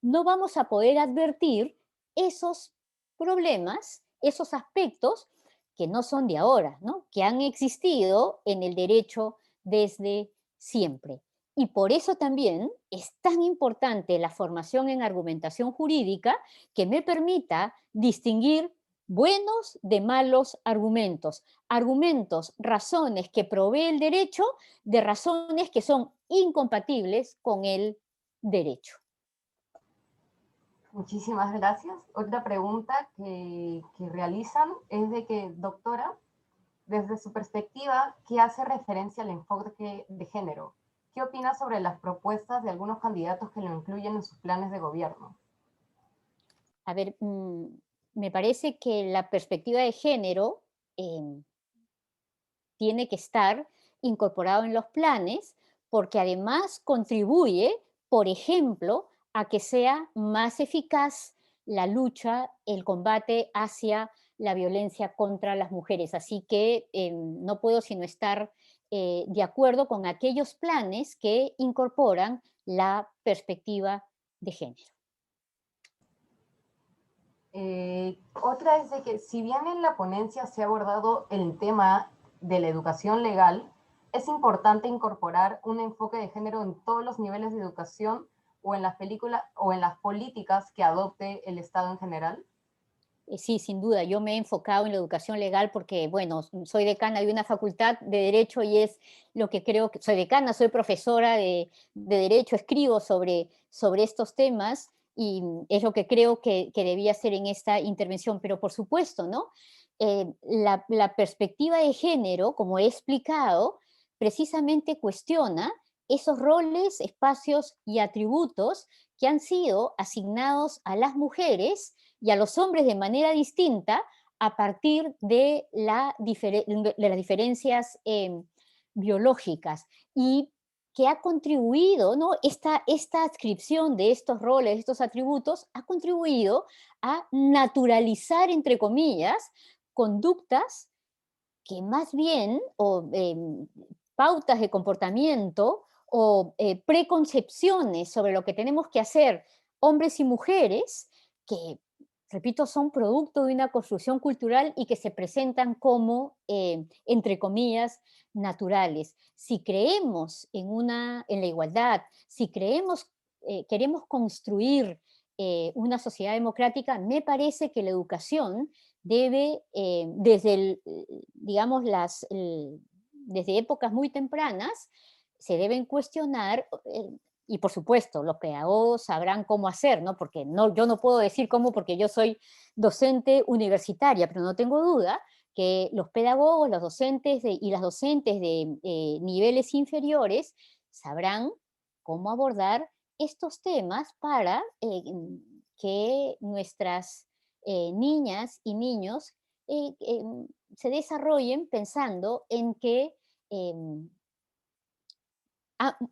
no vamos a poder advertir esos problemas, esos aspectos que no son de ahora, ¿no? Que han existido en el derecho desde siempre. Y por eso también es tan importante la formación en argumentación jurídica que me permita distinguir buenos de malos argumentos, argumentos, razones que provee el derecho de razones que son incompatibles con el derecho. Muchísimas gracias. Otra pregunta que realizan es de que, doctora, desde su perspectiva, ¿qué hace referencia al enfoque de género? ¿Qué opina sobre las propuestas de algunos candidatos que lo incluyen en sus planes de gobierno? A ver, me parece que la perspectiva de género tiene que estar incorporado en los planes porque además contribuye, por ejemplo, a que sea más eficaz la lucha, el combate hacia la violencia contra las mujeres. Así que no puedo sino estar de acuerdo con aquellos planes que incorporan la perspectiva de género. Otra es de que, si bien en la ponencia se ha abordado el tema de la educación legal, es importante incorporar un enfoque de género en todos los niveles de educación o en las películas o en las políticas que adopte el Estado en general. Sí, sin duda, yo me he enfocado en la educación legal porque, bueno, soy decana de una facultad de Derecho y es lo que creo que, soy decana, soy profesora de Derecho, escribo sobre estos temas y es lo que creo que debía hacer en esta intervención, pero por supuesto, ¿no? La perspectiva de género, como he explicado, precisamente cuestiona esos roles, espacios y atributos que han sido asignados a las mujeres y a los hombres de manera distinta a partir de las diferencias biológicas y que ha contribuido, ¿no? Esta adscripción de estos roles, estos atributos, ha contribuido a naturalizar, entre comillas, conductas que más bien, o pautas de comportamiento, o preconcepciones sobre lo que tenemos que hacer hombres y mujeres, que, repito, son producto de una construcción cultural y que se presentan como, entre comillas, naturales. Si creemos en la igualdad, si queremos construir una sociedad democrática, me parece que la educación debe, digamos, desde épocas muy tempranas, se deben cuestionar, y por supuesto, los pedagogos sabrán cómo hacer, ¿no? Porque yo no puedo decir cómo porque yo soy docente universitaria, pero no tengo duda que los pedagogos, los docentes y las docentes de niveles inferiores sabrán cómo abordar estos temas para que nuestras niñas y niños se desarrollen pensando en que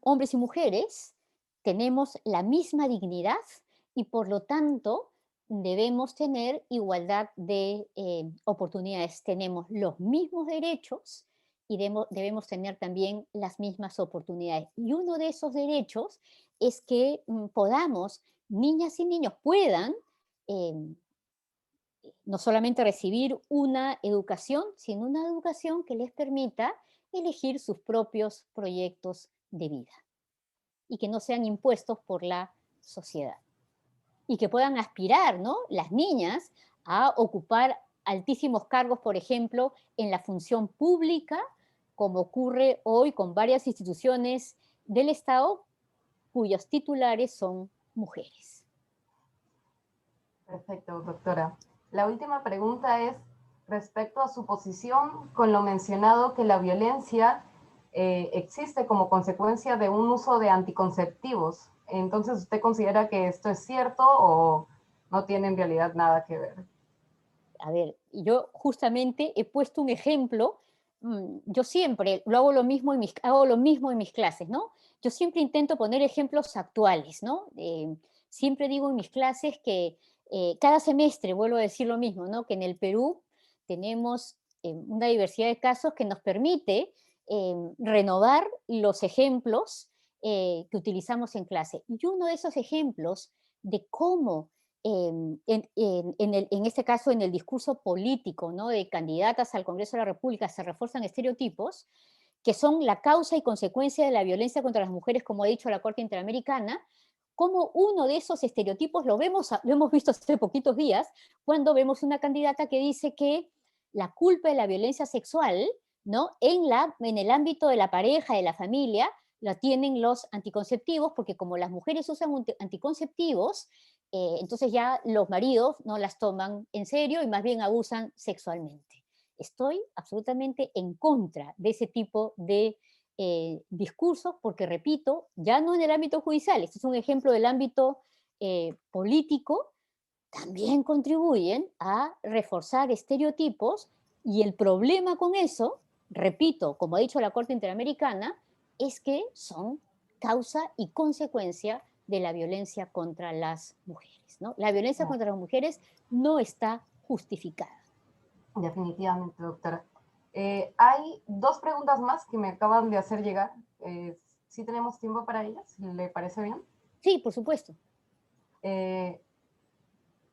hombres y mujeres tenemos la misma dignidad y por lo tanto debemos tener igualdad de oportunidades. Tenemos los mismos derechos y debemos tener también las mismas oportunidades. Y uno de esos derechos es que podamos, niñas y niños puedan no solamente recibir una educación, sino una educación que les permita elegir sus propios proyectos de vida. y que no sean impuestos por la sociedad. Y que puedan aspirar, ¿no?, las niñas a ocupar altísimos cargos, por ejemplo, en la función pública, como ocurre hoy con varias instituciones del Estado cuyos titulares son mujeres. Perfecto, doctora. La última pregunta es respecto a su posición con lo mencionado que la violencia existe como consecuencia de un uso de anticonceptivos. Entonces, ¿usted considera que esto es cierto o no tiene en realidad nada que ver? A ver, yo justamente he puesto un ejemplo, yo siempre hago lo mismo en mis clases, ¿no? Yo siempre intento poner ejemplos actuales, ¿no? Siempre digo en mis clases que cada semestre, vuelvo a decir lo mismo, ¿no? Que en el Perú tenemos una diversidad de casos que nos permite renovar los ejemplos que utilizamos en clase. Y uno de esos ejemplos de cómo en este caso, en el discurso político, ¿no?, de candidatas al Congreso de la República, se refuerzan estereotipos que son la causa y consecuencia de la violencia contra las mujeres, como ha dicho la Corte Interamericana, como uno de esos estereotipos lo hemos visto hace poquitos días, cuando vemos una candidata que dice que la culpa de la violencia sexual, ¿no?, en el ámbito de la pareja, de la familia, la tienen los anticonceptivos, porque como las mujeres usan anticonceptivos, entonces ya los maridos no las toman en serio y más bien abusan sexualmente. Estoy absolutamente en contra de ese tipo de discursos porque, repito, ya no en el ámbito judicial, este es un ejemplo del ámbito político, también contribuyen a reforzar estereotipos y el problema con eso, repito, como ha dicho la Corte Interamericana, es que son causa y consecuencia de la violencia contra las mujeres, ¿no? La violencia No, contra las mujeres no está justificada. definitivamente, doctora. Hay dos preguntas más que me acaban de hacer llegar. ¿Sí tenemos tiempo para ellas? ¿Le parece bien? Sí, por supuesto. Eh,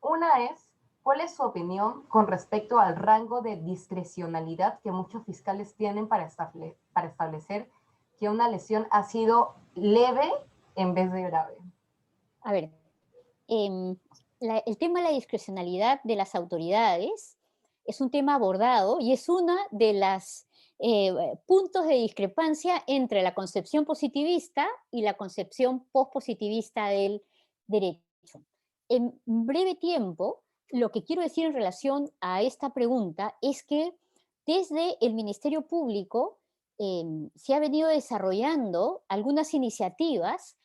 Una es, ¿cuál es su opinión con respecto al rango de discrecionalidad que muchos fiscales tienen para establecer que una lesión ha sido leve en vez de grave? A ver, em, el tema de la discrecionalidad de las autoridades es un tema abordado y es una de las puntos de discrepancia entre la concepción positivista y la concepción pospositivista del derecho. En breve tiempo, lo que quiero decir en relación a esta pregunta es que desde el Ministerio Público se ha venido desarrollando algunas iniciativas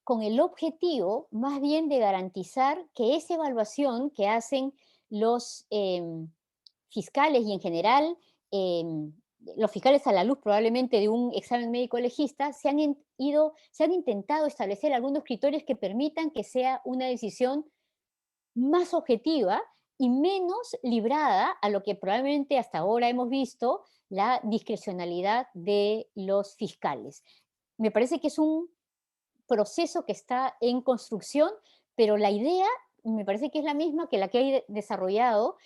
con el objetivo más bien de garantizar que esa evaluación que hacen los fiscales y en general los fiscales a la luz probablemente de un examen médico legista, se han intentado establecer algunos criterios que permitan que sea una decisión más objetiva y menos librada a lo que probablemente hasta ahora hemos visto, la discrecionalidad de los fiscales. Me parece que es un proceso que está en construcción, pero la idea me parece que es la misma que la que hay desarrollado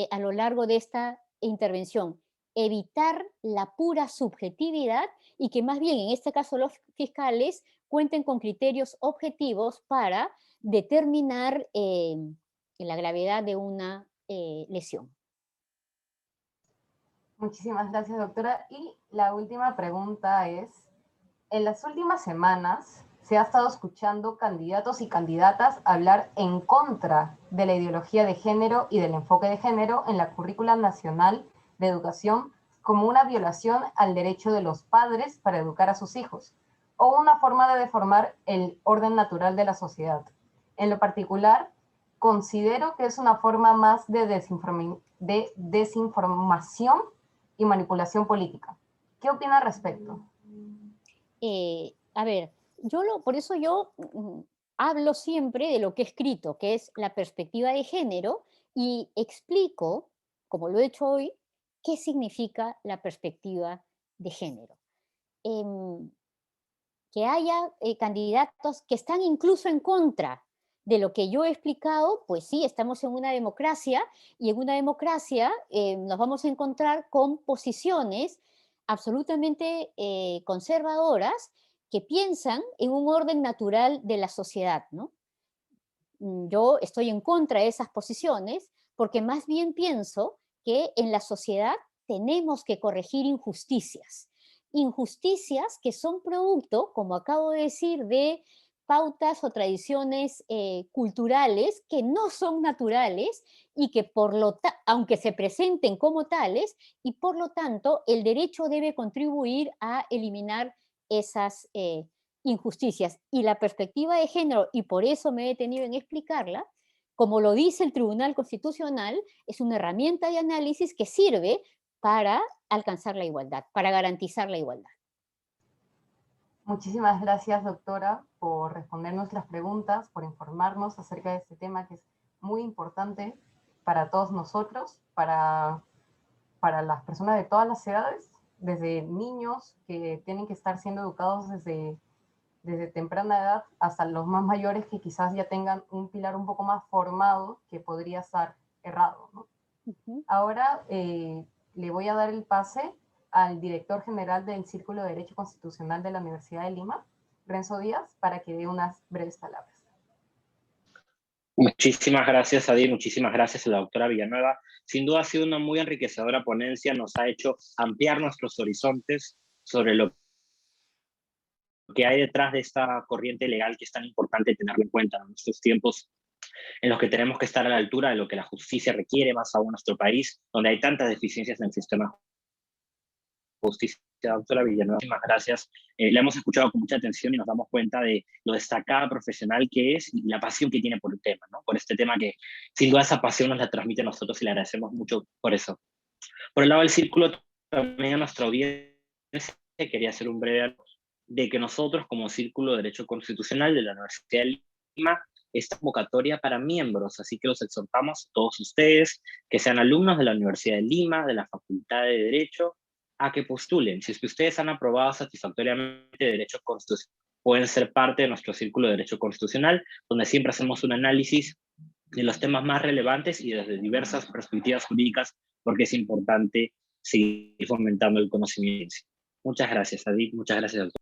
a lo largo de esta intervención. Evitar la pura subjetividad y que más bien en este caso los fiscales cuenten con criterios objetivos para determinar la gravedad de una lesión. Muchísimas gracias, doctora. Y la última pregunta es, en las últimas semanas se ha estado escuchando candidatos y candidatas hablar en contra de la ideología de género y del enfoque de género en la currícula nacional de educación como una violación al derecho de los padres para educar a sus hijos o una forma de deformar el orden natural de la sociedad. En lo particular, considero que es una forma más de desinformación y manipulación política. ¿Qué opina al respecto? A ver, por eso yo hablo siempre de lo que he escrito, que es la perspectiva de género, y explico, como lo he hecho hoy, qué significa la perspectiva de género. Em, que haya candidatos que están incluso en contra de lo que yo he explicado, pues sí, estamos en una democracia y en una democracia nos vamos a encontrar con posiciones absolutamente conservadoras que piensan en un orden natural de la sociedad, ¿no? Yo estoy en contra de esas posiciones porque más bien pienso que en la sociedad tenemos que corregir injusticias. Injusticias que son producto, como acabo de decir, de pautas o tradiciones culturales que no son naturales y que aunque se presenten como tales, y por lo tanto el derecho debe contribuir a eliminar esas injusticias. Y la perspectiva de género, y por eso me he detenido en explicarla, como lo dice el Tribunal Constitucional, es una herramienta de análisis que sirve para alcanzar la igualdad, para garantizar la igualdad. Muchísimas gracias, doctora, por responder nuestras preguntas, por informarnos acerca de este tema que es muy importante para todos nosotros, para las personas de todas las edades, desde niños que tienen que estar siendo educados desde temprana edad hasta los más mayores que quizás ya tengan un pilar un poco más formado que podría estar errado, ¿no? Ahora le voy a dar el pase al director general del Círculo de Derecho Constitucional de la Universidad de Lima, Renzo Díaz, para que dé unas breves palabras. Muchísimas gracias, Adi, muchísimas gracias a la doctora Villanueva. Sin duda ha sido una muy enriquecedora ponencia, nos ha hecho ampliar nuestros horizontes sobre lo que hay detrás de esta corriente legal que es tan importante tenerlo en cuenta en estos tiempos en los que tenemos que estar a la altura de lo que la justicia requiere, más aún en nuestro país, donde hay tantas deficiencias en el sistema de justicia. Doctora Villanueva, muchísimas gracias. La hemos escuchado con mucha atención y nos damos cuenta de lo destacada profesional que es y la pasión que tiene por el tema, ¿no? Por este tema que sin duda esa pasión nos la transmite a nosotros y le agradecemos mucho por eso. Por el lado del círculo, también a nuestra audiencia quería hacer un breve de que nosotros como Círculo de Derecho Constitucional de la Universidad de Lima, esta convocatoria para miembros, así que los exhortamos a todos ustedes que sean alumnos de la Universidad de Lima, de la Facultad de Derecho, a que postulen. Si es que ustedes han aprobado satisfactoriamente Derecho Constitucional, pueden ser parte de nuestro Círculo de Derecho Constitucional, donde siempre hacemos un análisis de los temas más relevantes y desde diversas perspectivas jurídicas, porque es importante seguir fomentando el conocimiento. Muchas gracias, Adit. Muchas gracias, doctor.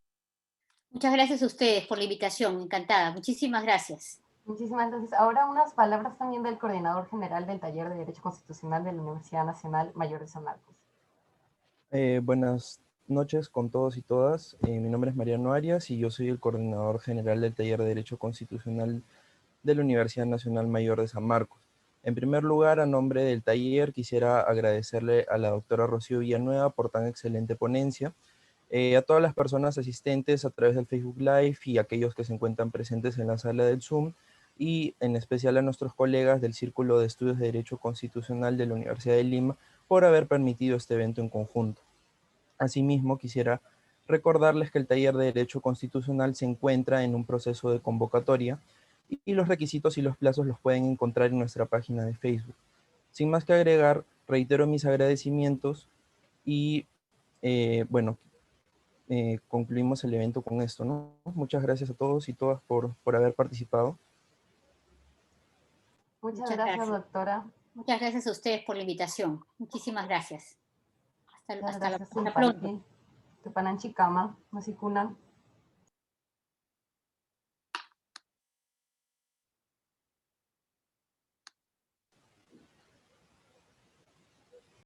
Muchas gracias a ustedes por la invitación, encantada. Muchísimas gracias. Muchísimas gracias. Ahora unas palabras también del coordinador general del Taller de Derecho Constitucional de la Universidad Nacional Mayor de San Marcos. Buenas noches con todos y todas. Mi nombre es Mariano Arias y yo soy el coordinador general del Taller de Derecho Constitucional de la Universidad Nacional Mayor de San Marcos. En primer lugar, a nombre del taller, quisiera agradecerle a la doctora Rocío Villanueva por tan excelente ponencia, a todas las personas asistentes a través del Facebook Live y a aquellos que se encuentran presentes en la sala del Zoom, y en especial a nuestros colegas del Círculo de Estudios de Derecho Constitucional de la Universidad de Lima por haber permitido este evento en conjunto. Asimismo, quisiera recordarles que el taller de Derecho Constitucional se encuentra en un proceso de convocatoria y los requisitos y los plazos los pueden encontrar en nuestra página de Facebook. Sin más que agregar, reitero mis agradecimientos y concluimos el evento con esto, ¿no? Muchas gracias a todos y todas por haber participado. Muchas gracias, doctora. Muchas gracias a ustedes por la invitación. Muchísimas gracias. Hasta pronto. Tupananchikama, Masikuna.